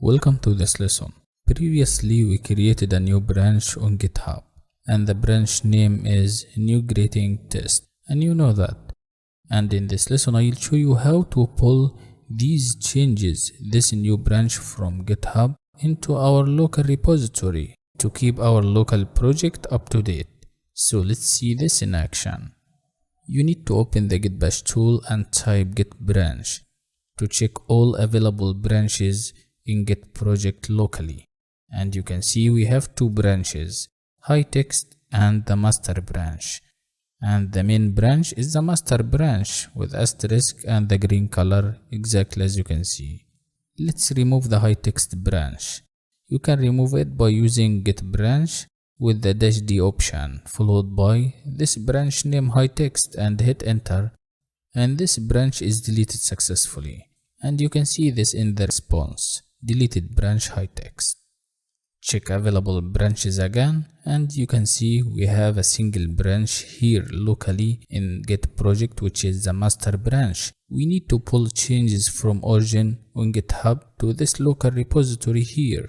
welcome to this lesson. Previously we created a new branch on GitHub, and the branch name is new greeting test, and you know that. And in this lesson I'll show you how to pull these changes, this new branch from GitHub, into our local repository to keep our local project up to date. So let's see this in action. You need to open the Git bash tool and type git branch to check all available branches in Git project locally. And you can see we have two branches, high text and the master branch. And the main branch is the master branch with asterisk and the green color, exactly as you can see. Let's remove the high text branch. You can remove it by using git branch with the -d option, followed by this branch name high text, and hit enter. And this branch is deleted successfully. And you can see this in the response, deleted branch high text. Check available branches again, and you can see we have a single branch here locally in Git project, which is the master branch. We need to pull changes from origin on GitHub to this local repository here.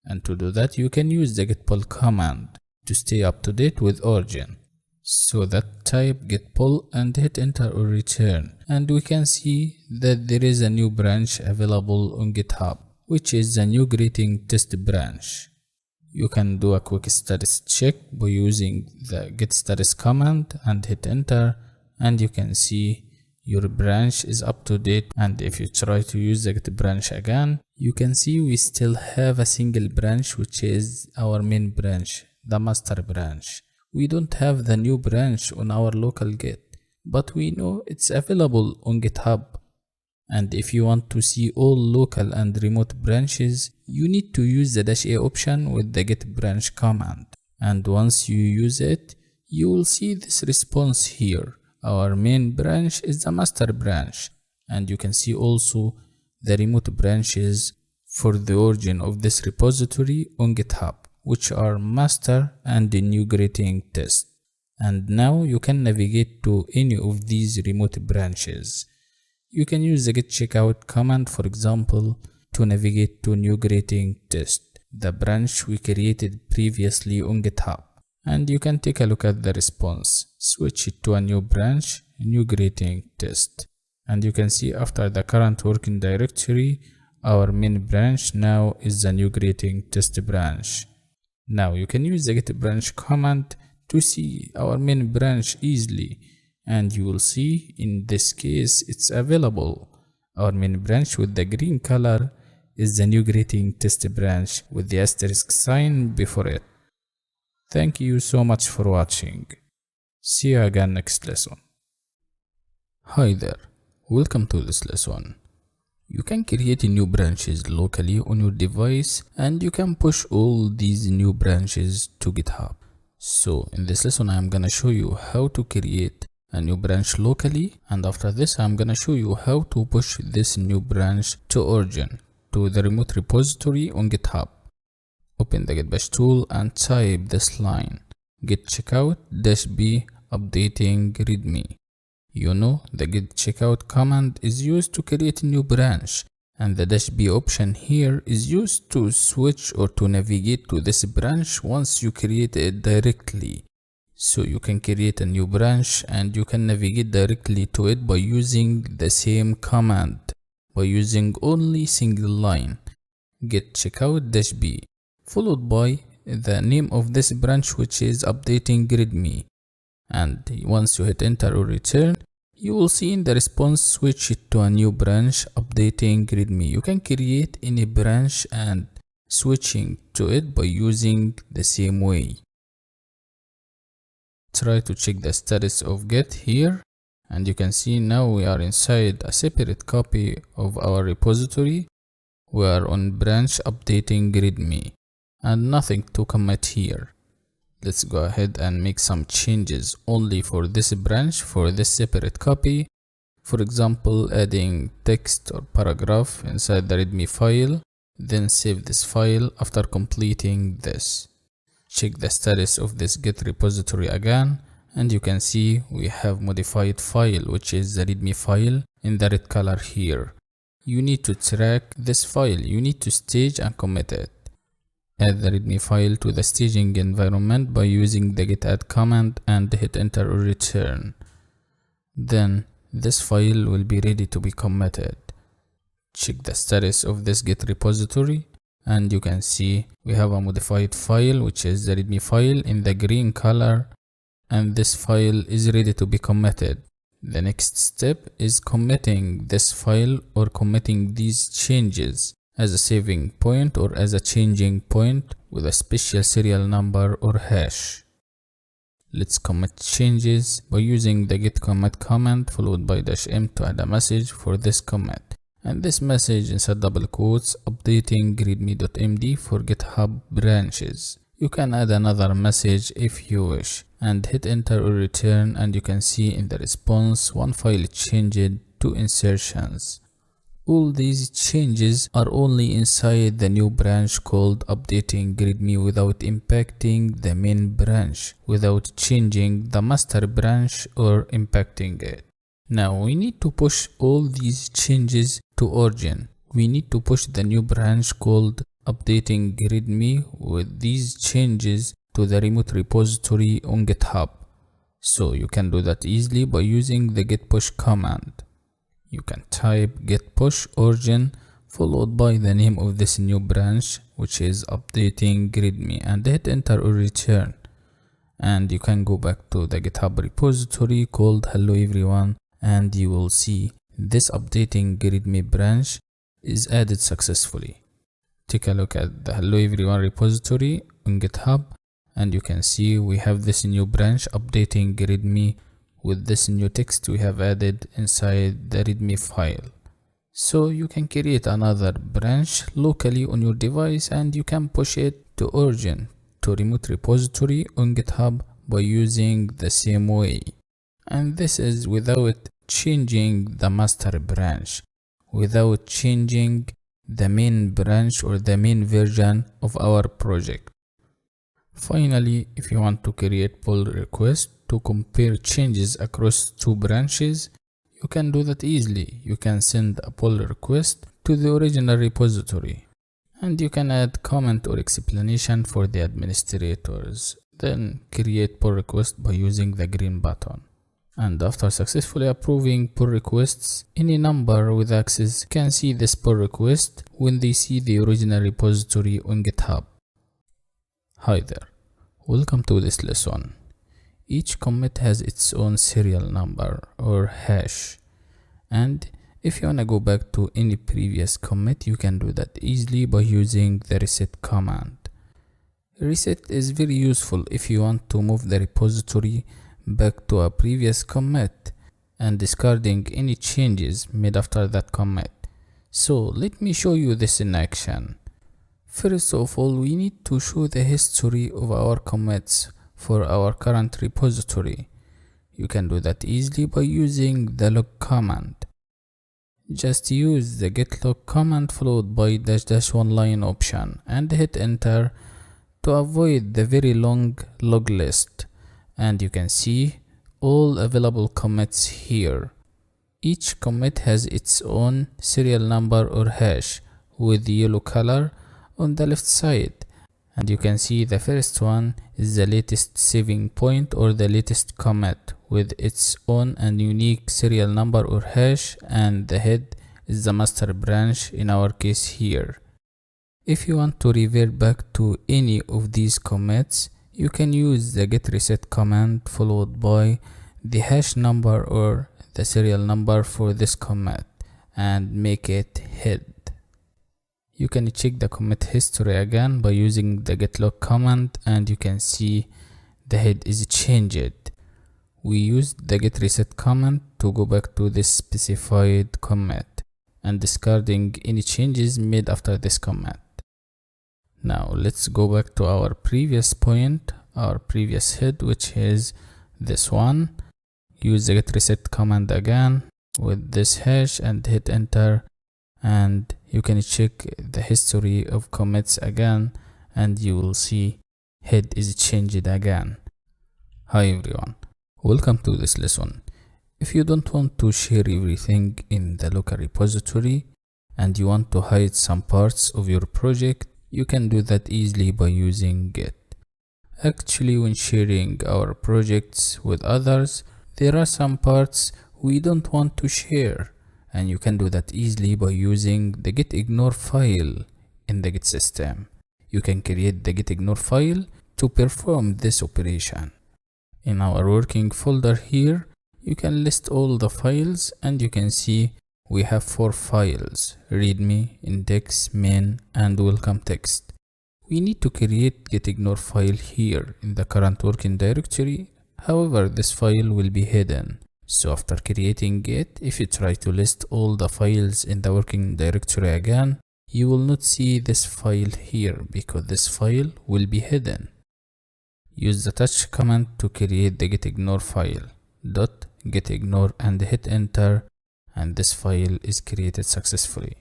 And to do that, you can use the git pull command to stay up to date with origin. So that type git pull and hit enter or return. And we can see that there is a new branch available on GitHub, which is the new greeting test branch. You can do a quick status check by using the git status command and hit enter, and you can see your branch is up to date. And if you try to use the git branch again, you can see we still have a single branch, which is our main branch, the master branch. We don't have the new branch on our local Git, but we know it's available on GitHub. And if you want to see all local and remote branches, you need to use the -a option with the git branch command. And once you use it, you will see this response here. Our main branch is the master branch. And you can see also the remote branches for the origin of this repository on GitHub, which are master and the new greeting test. And now you can navigate to any of these remote branches. You can use the git checkout command, for example, to navigate to new greeting test, the branch we created previously on GitHub. And you can take a look at the response, switch it to a new branch, new greeting test. And you can see after the current working directory, Our main branch now is the new greeting test branch. Now you can use the get branch command to see our main branch easily, and you will see in this case it's available. Our main branch with the green color is the new greeting test branch with the asterisk sign before it. Thank you so much for watching. See you again next lesson. Hi there, welcome to this lesson. You can create new branches locally on your device, and you can push all these new branches to GitHub. So in this lesson I am gonna show you how to create a new branch locally, and after this I'm gonna show you how to push this new branch to origin, to the remote repository on GitHub. Open the Git bash tool and type this line: git checkout -b updating readme. You know, the git checkout command is used to create a new branch, and the -b option here is used to switch or to navigate to this branch once you create it directly. So you can create a new branch and you can navigate directly to it by using the same command, by using only single line, git checkout -b, followed by the name of this branch, which is updating readme. And once you hit enter or return, you will see in the response switch it to a new branch updating readme. You can create any branch and switching to it by using the same way. Try to check the status of Git here, and you can see now we are inside a separate copy of our repository. We are on branch updating readme and nothing to commit here. Let's go ahead and make some changes only for this branch, for this separate copy. For example, adding text or paragraph inside the readme file, then save this file after completing this. Check the status of this Git repository again, and you can see we have modified file, which is the readme file in the red color here. You need to track this file, you need to stage and commit it. Add the readme file to the staging environment by using the git add command and hit enter or return. Then this file will be ready to be committed. Check the status of this Git repository, and you can see we have a modified file, which is the readme file in the green color, and this file is ready to be committed. The next step is committing this file or committing these changes as a saving point or as a changing point with a special serial number or hash. Let's commit changes by using the git commit command followed by -m to add a message for this commit, and this message inside double quotes updating readme.md for GitHub branches. You can add another message if you wish and hit enter or return, and you can see in the response one file changed to insertions. All these changes are only inside the new branch called updating readme without impacting the main branch, without changing the master branch or impacting it. Now we need to push all these changes to origin. We need to push the new branch called updating readme with these changes to the remote repository on GitHub. So you can do that easily by using the git push command. You can type git push origin followed by the name of this new branch, which is updating readme, and hit enter or return. And you can go back to the GitHub repository called hello everyone, and you will see this updating readme branch is added successfully. Take a look at the hello everyone repository on GitHub, and you can see we have this new branch updating readme with this new text we have added inside the readme file. So you can create another branch locally on your device and you can push it to origin, to remote repository on GitHub by using the same way. And this is without changing the master branch, without changing the main branch or the main version of our project. Finally, if you want to create pull request to compare changes across two branches, you can do that easily. You can send a pull request to the original repository, and you can add comment or explanation for the administrators. Then create pull request by using the green button. And after successfully approving pull requests, any number with access can see this pull request when they see the original repository on GitHub. Hi there, welcome to this lesson. Each commit has its own serial number or hash, and if you wanna go back to any previous commit, you can do that easily by using the reset command. Reset is very useful if you want to move the repository back to a previous commit and discarding any changes made after that commit. So let me show you this in action. First of all, we need to show the history of our commits for our current repository. You can do that easily by using the log command. Just use the git log command followed by --1 line option and hit enter to avoid the very long log list. And you can see all available commits here. Each commit has its own serial number or hash with the yellow color on the left side. And you can see the first one is the latest saving point or the latest commit with its own and unique serial number or hash, and the head is the master branch in our case here. If you want to revert back to any of these commits, you can use the git reset command followed by the hash number or the serial number for this commit and make it head. You can check the commit history again by using the git log command, and you can see the head is changed. We used the git reset command to go back to this specified commit and discarding any changes made after this commit. Now let's go back to our previous point, our previous head, which is this one. Use the git reset command again with this hash and hit enter, and you can check the history of commits again and you will see head is changed again. Hi everyone, welcome to this lesson. If you don't want to share everything in the local repository and you want to hide some parts of your project, you can do that easily by using Git. Actually, when sharing our projects with others, there are some parts we don't want to share, and you can do that easily by using the git ignore file in the Git system. You can create the git ignore file to perform this operation. In our working folder here, you can list all the files, and you can see we have 4 files: readme, index, main, and welcome text. We need to create git ignore file here in the current working directory. However, this file will be hidden. So after creating it, if you try to list all the files in the working directory again, you will not see this file here because this file will be hidden. Use the touch command to create the git ignore file. .git ignore and hit enter, and this file is created successfully.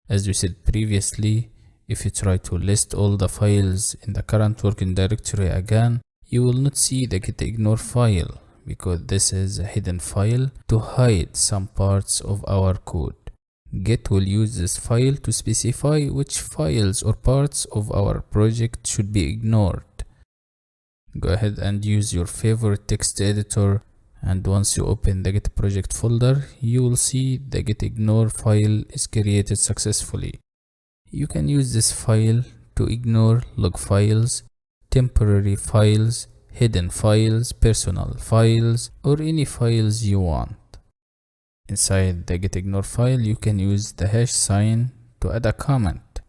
As we said previously, if you try to list all the files in the current working directory again, you will not see the git ignore file because this is a hidden file to hide some parts of our code. Git will use this file to specify which files or parts of our project should be ignored. Go ahead and use your favorite text editor, and once you open the Git project folder, you will see the git ignore file is created successfully. You can use this file to ignore log files, temporary files, hidden files, personal files, or any files you want. Inside the git ignore file, you can use the hash sign to add a comment,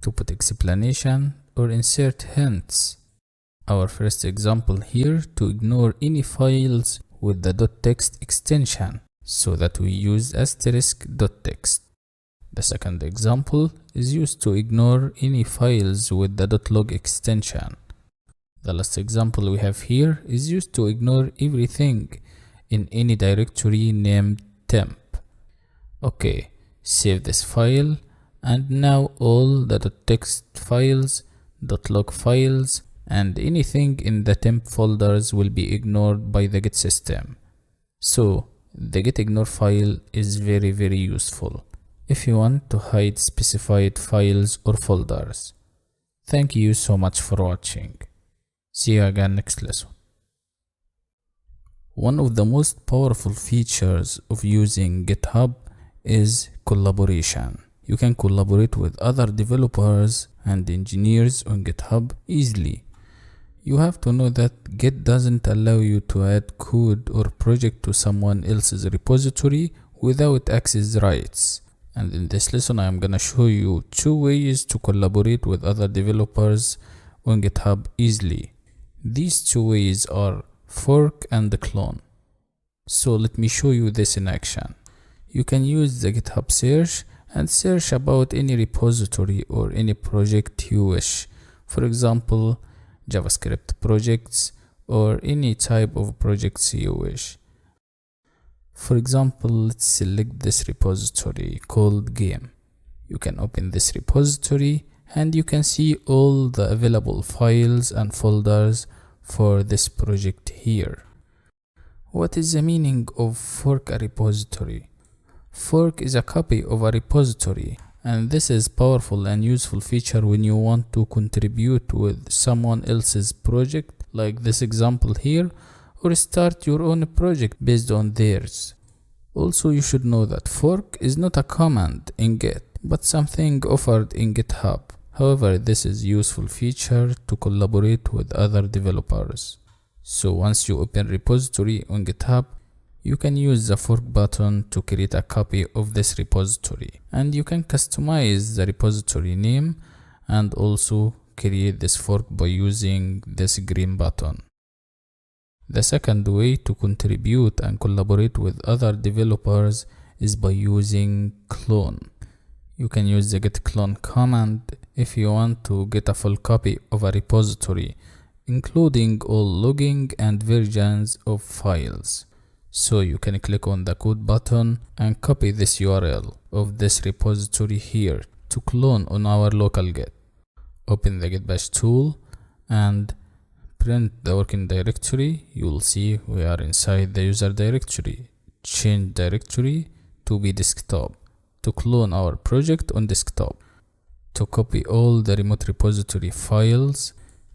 to put explanation, or insert hints. Our first example here to ignore any files with the .text extension, so that we use *.text. The second example is used to ignore any files with the .log extension. The last example we have here is used to ignore everything in any directory named temp. Okay, save this file, and now all the .text files, .log files, and anything in the temp folders will be ignored by the Git system. So the git ignore file is very useful if you want to hide specified files or folders. Thank you so much for watching. See you again next lesson. One of the most powerful features of using GitHub is collaboration. You can collaborate with other developers and engineers on GitHub easily. You have to know that Git doesn't allow you to add code or project to someone else's repository without access rights. And in this lesson, I am gonna show you 2 ways to collaborate with other developers on GitHub easily. These 2 ways are fork and clone. So let me show you this in action. You can use the GitHub search and search about any repository or any project you wish. For example, JavaScript projects or any type of projects you wish. For example, let's select this repository called game. You can open this repository and you can see all the available files and folders for this project here. What is the meaning of fork a repository? Fork is a copy of a repository, and this is powerful and useful feature when you want to contribute with someone else's project, like this example here, or start your own project based on theirs. Also, you should know that fork is not a command in Git, but something offered in GitHub. However, this is a useful feature to collaborate with other developers. So once you open repository on GitHub, you can use the fork button to create a copy of this repository, and you can customize the repository name and also create this fork by using this green button. The second way to contribute and collaborate with other developers is by using clone. You can use the git clone command if you want to get a full copy of a repository, including all logging and versions of files. So you can click on the code button and copy this URL of this repository here to clone on our local Git. Open the Git bash tool and print the working directory. You will see we are inside the user directory. Change directory to be desktop to clone our project on desktop. To copy all the remote repository files,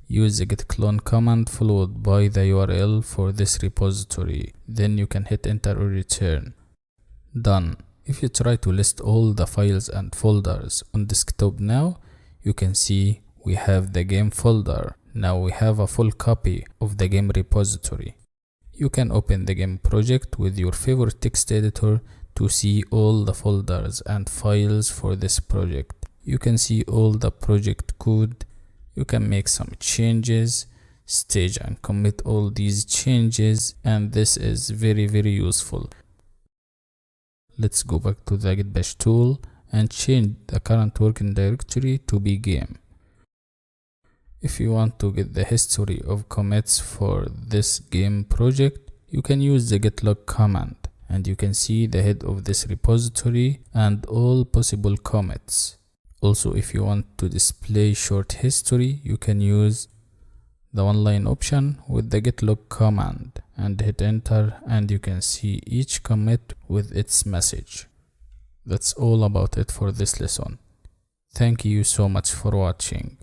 use the git clone command followed by the URL for this repository. Then you can hit enter or return. Done. If you try to list all the files and folders on desktop now, you can see we have the game folder. Now we have a full copy of the game repository. You can open the game project with your favorite text editor to see all the folders and files for this project. You can see all the project code. You can make some changes, stage and commit all these changes, and this is very useful. Let's go back to the git bash tool and change the current working directory to be game. If you want to get the history of commits for this game project, you can use the git log command, and you can see the head of this repository and all possible commits. Also, if you want to display short history, you can use the one line option with the git log command and hit enter, and you can see each commit with its message. That's all about it for this lesson. Thank you so much for watching.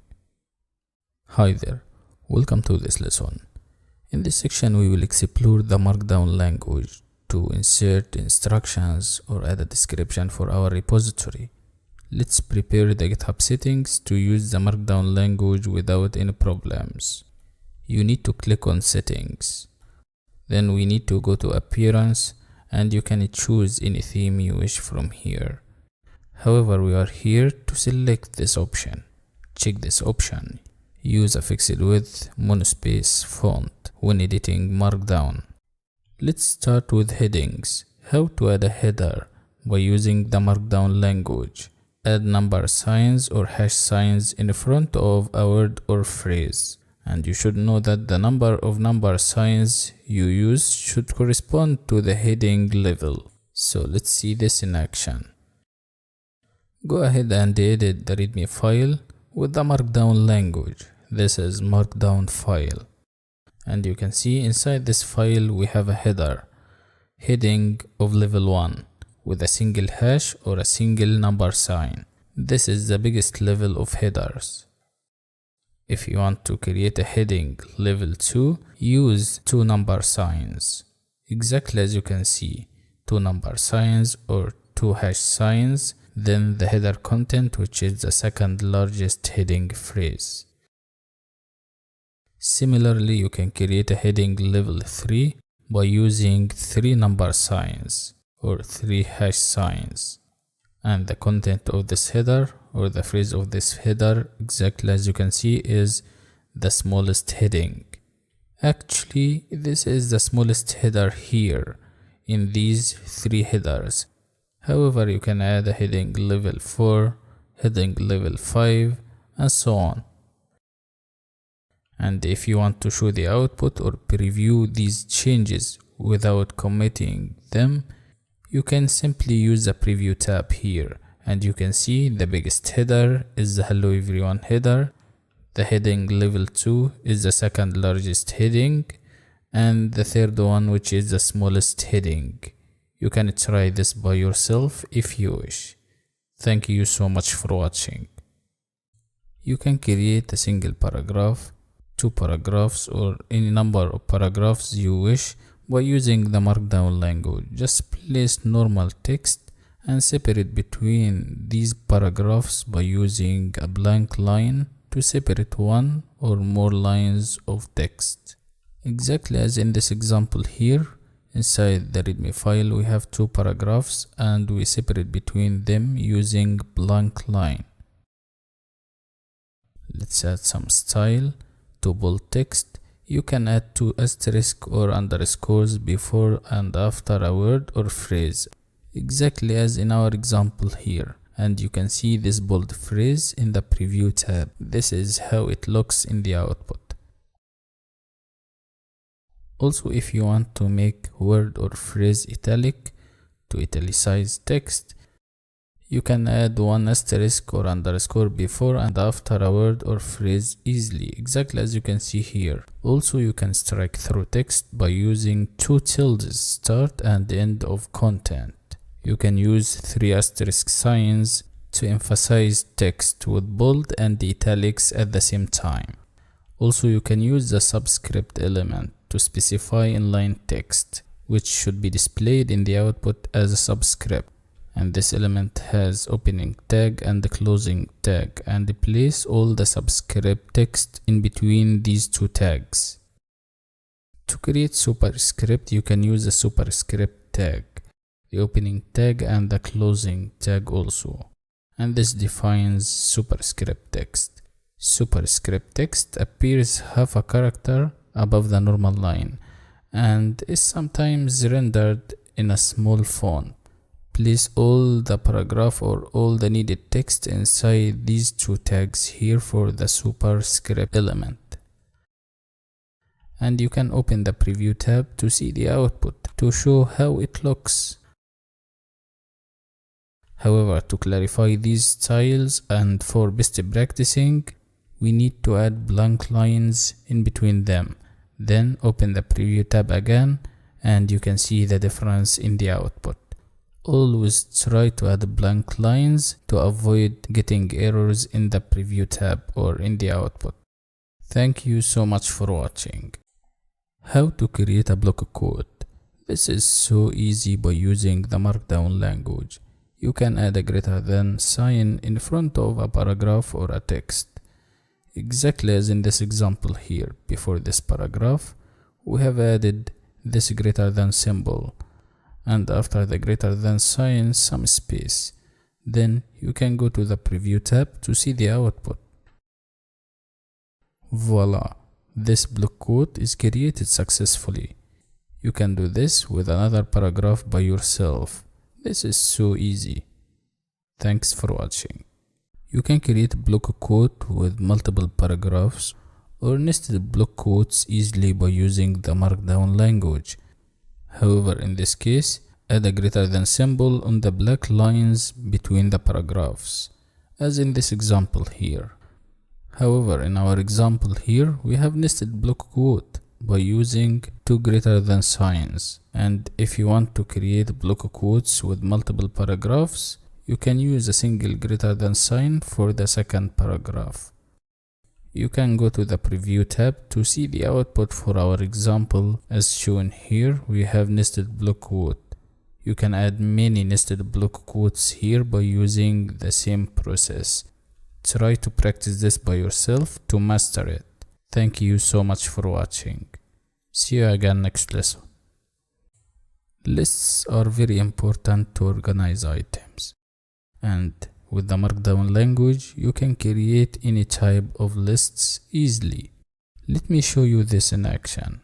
Hi there, welcome to this lesson. In this section we will explore the Markdown language to insert instructions or add a description for our repository. Let's prepare the GitHub settings to use the Markdown language without any problems. You need to click on settings. Then we need to go to appearance, and you can choose any theme you wish from here. However, we are here to select this option. Check this option. Use a fixed width monospace font when editing Markdown. Let's start with headings. How to add a header by using the Markdown language. Add number signs or hash signs in front of a word or phrase. And you should know that the number of number signs you use should correspond to the heading level. So let's see this in action. Go ahead and edit the readme file with the Markdown language. This is Markdown file. And you can see inside this file we have a heading of level 1 with a single hash or a single number sign. This is the biggest level of headers. If you want to create a heading level 2, use 2 number signs. exactly as you can see, 2 number signs or 2 hash signs, then the header content, which is the second largest heading phrase. Similarly, you can create a heading level 3 by using 3 number signs or 3 hash signs, and the content of this header or the phrase of this header, exactly as you can see, is the smallest heading. Actually, this is the smallest header here in these 3 headers. However, you can add a heading level 4, heading level 5, and so on. And if you want to show the output or preview these changes without committing them, you can simply use the preview tab here, and you can see the biggest header is the hello everyone header. The heading level 2 is the second largest heading, and the third one, which is the smallest heading. You can try this by yourself if you wish. Thank you so much for watching. You can create a single paragraph, 2 paragraphs, or any number of paragraphs you wish by using the Markdown language. Just place normal text and separate between these paragraphs by using a blank line to separate one or more lines of text. Exactly as in this example here, inside the readme file we have 2 paragraphs and we separate between them using blank line. Let's add some style to bold text. You can add 2 asterisks or underscores before and after a word or phrase, exactly as in our example here. And you can see this bold phrase in the preview tab. This is how it looks in the output. Also, if you want to make word or phrase italic to italicize text, you can add 1 asterisk or underscore before and after a word or phrase easily, exactly as you can see here. Also, you can strike through text by using 2 tildes, start and end of content. You can use 3 asterisk signs to emphasize text with bold and italics at the same time. Also, you can use the subscript element to specify inline text, which should be displayed in the output as a subscript. And this element has opening tag and closing tag, and place all the subscript text in between these 2 tags. To create superscript, you can use the superscript tag, the opening tag and the closing tag also, and this defines superscript text. Superscript text appears half a character above the normal line and is sometimes rendered in a small font. Place all the paragraph or all the needed text inside these 2 tags here for the superscript element. And you can open the preview tab to see the output to show how it looks. However, to clarify these styles and for best practicing, we need to add blank lines in between them. Then open the preview tab again and you can see the difference in the output. Always try to add blank lines to avoid getting errors in the preview tab or in the output. Thank you so much for watching. How to create a block code. This is so easy by using the Markdown language. You can add a greater than sign in front of a paragraph or a text. Exactly as in this example here. Before this paragraph, we have added this greater than symbol, and after the greater than sign, some space. Then you can go to the preview tab to see the output. Voila! This block code is created successfully. You can do this with another paragraph by yourself. This is so easy. Thanks for watching. You can create block code with multiple paragraphs or nested block quotes easily by using the Markdown language. However, in this case, add a greater than symbol on the black lines between the paragraphs, as in this example here. However, in our example here, we have nested block quote by using 2 greater than signs. And if you want to create block quotes with multiple paragraphs, you can use a single greater than sign for the second paragraph. You can go to the preview tab to see the output for our example. As shown here, we have nested block quote. You can add many nested block quotes here by using the same process. Try to practice this by yourself to master it. Thank you so much for watching. See you again next lesson. Lists are very important to organize items, and with the Markdown language you can create any type of lists easily. Let me show you this in action.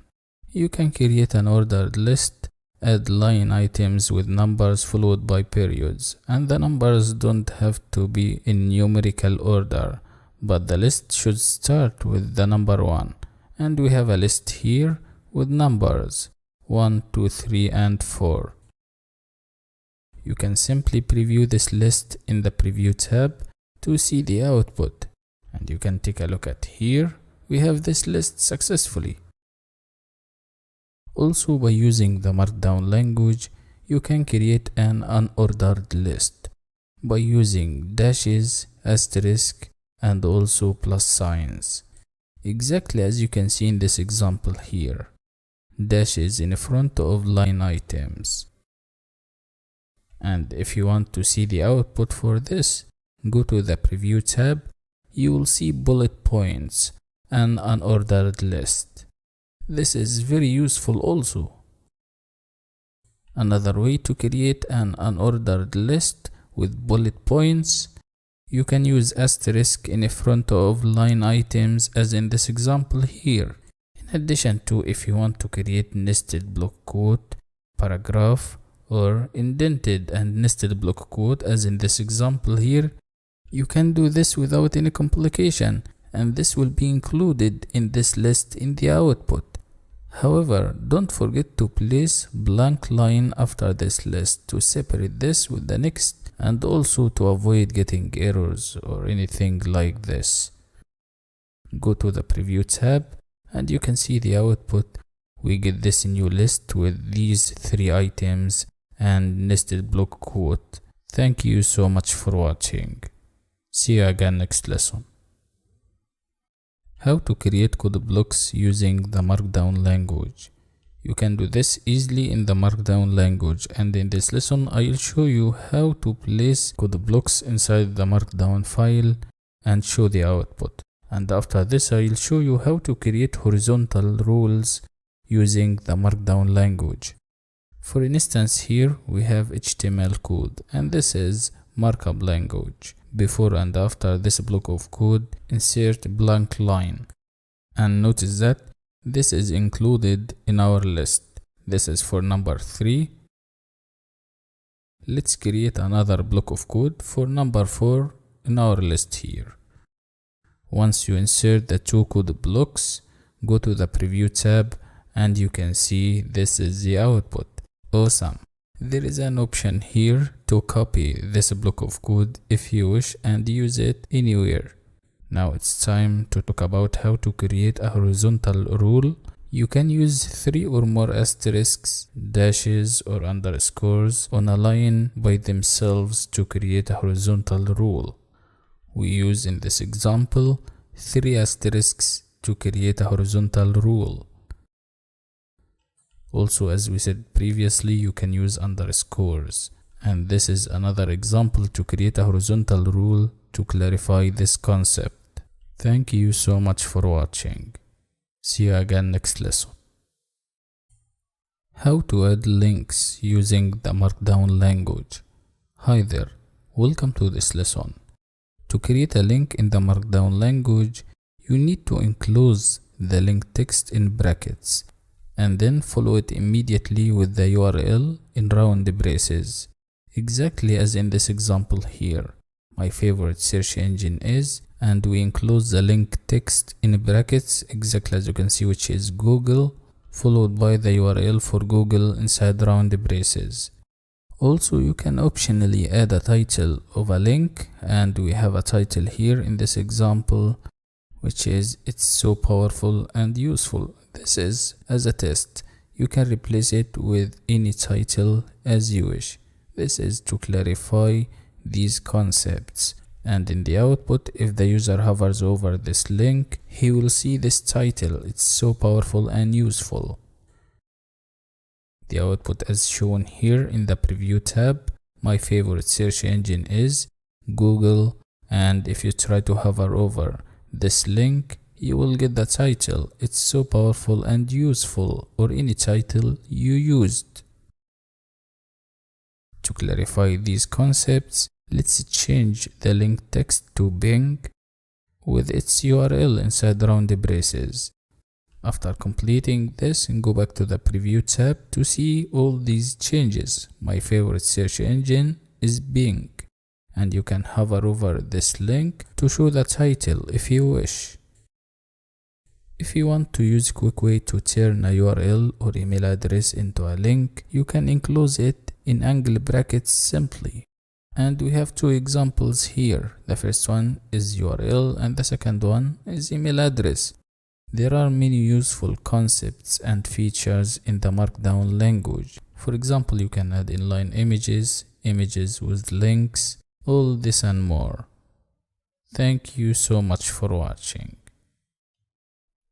You can create an ordered list, add line items with numbers followed by periods, and the numbers don't have to be in numerical order, but the list should start with the number 1, and we have a list here with numbers 1, 2, 3 and 4. You can simply preview this list in the preview tab to see the output, and you can take a look at here. We have this list successfully. Also, by using the Markdown language, you can create an unordered list by using dashes, asterisk, and also plus signs. Exactly as you can see in this example here. Dashes in front of line items. And if you want to see the output for this, go to the preview tab. You will see bullet points, an unordered list. This is very useful also. Another way to create an unordered list with bullet points, you can use asterisk in front of line items as in this example here. In addition to, if you want to create nested block quote, paragraph, or indented and nested block quote as in this example here, you can do this without any complication, and this will be included in this list in the output. However, don't forget to place blank line after this list to separate this with the next, and also to avoid getting errors or anything like this. Go to the preview tab and you can see the output. We get this new list with these 3 items and nested block quote. Thank you so much for watching. See you again next lesson. How to create code blocks using the Markdown language. You can do this easily in the Markdown language, and in this lesson I'll show you how to place code blocks inside the Markdown file and show the output. And after this I'll show you how to create horizontal rules using the Markdown language. For instance, here we have HTML code, and this is markup language. Before and after this block of code, insert blank line. And notice that this is included in our list. This is for number 3. Let's create another block of code for number 4 in our list here. Once you insert the 2 code blocks, go to the preview tab and you can see this is the output. Awesome. There is an option here to copy this block of code if you wish and use it anywhere. Now it's time to talk about how to create a horizontal rule. You can use 3 or more asterisks, dashes or underscores on a line by themselves to create a horizontal rule. We use in this example 3 asterisks to create a horizontal rule. Also, as we said previously, you can use underscores, and this is another example to create a horizontal rule to clarify this concept. Thank you so much for watching. See you again next lesson. How to add links using the Markdown language. Hi there, welcome to this lesson. To create a link in the Markdown language, you need to enclose the link text in brackets and then follow it immediately with the URL in round braces, exactly as in this example here. My favorite search engine is, and we enclose the link text in brackets exactly as you can see, which is Google, followed by the URL for Google inside round braces. Also, you can optionally add a title of a link, and we have a title here in this example, which is "It's so powerful and useful." This is as a test. You can replace it with any title as you wish. This is to clarify these concepts. And in the output, if the user hovers over this link, he will see this title. It's so powerful and useful. The output as shown here in the preview tab. My favorite search engine is Google, and if you try to hover over this link, you will get the title. It's so powerful and useful, or any title you used. To clarify these concepts, let's change the link text to Bing with its URL inside round braces. After completing this, go back to the preview tab to see all these changes. My favorite search engine is Bing, and you can hover over this link to show the title if you wish. If you want to use a quick way to turn a URL or email address into a link, you can enclose it in angle brackets simply. And we have two examples here. The first one is URL and the second one is email address. There are many useful concepts and features in the Markdown language. For example, you can add inline images, images with links, all this and more. Thank you so much for watching.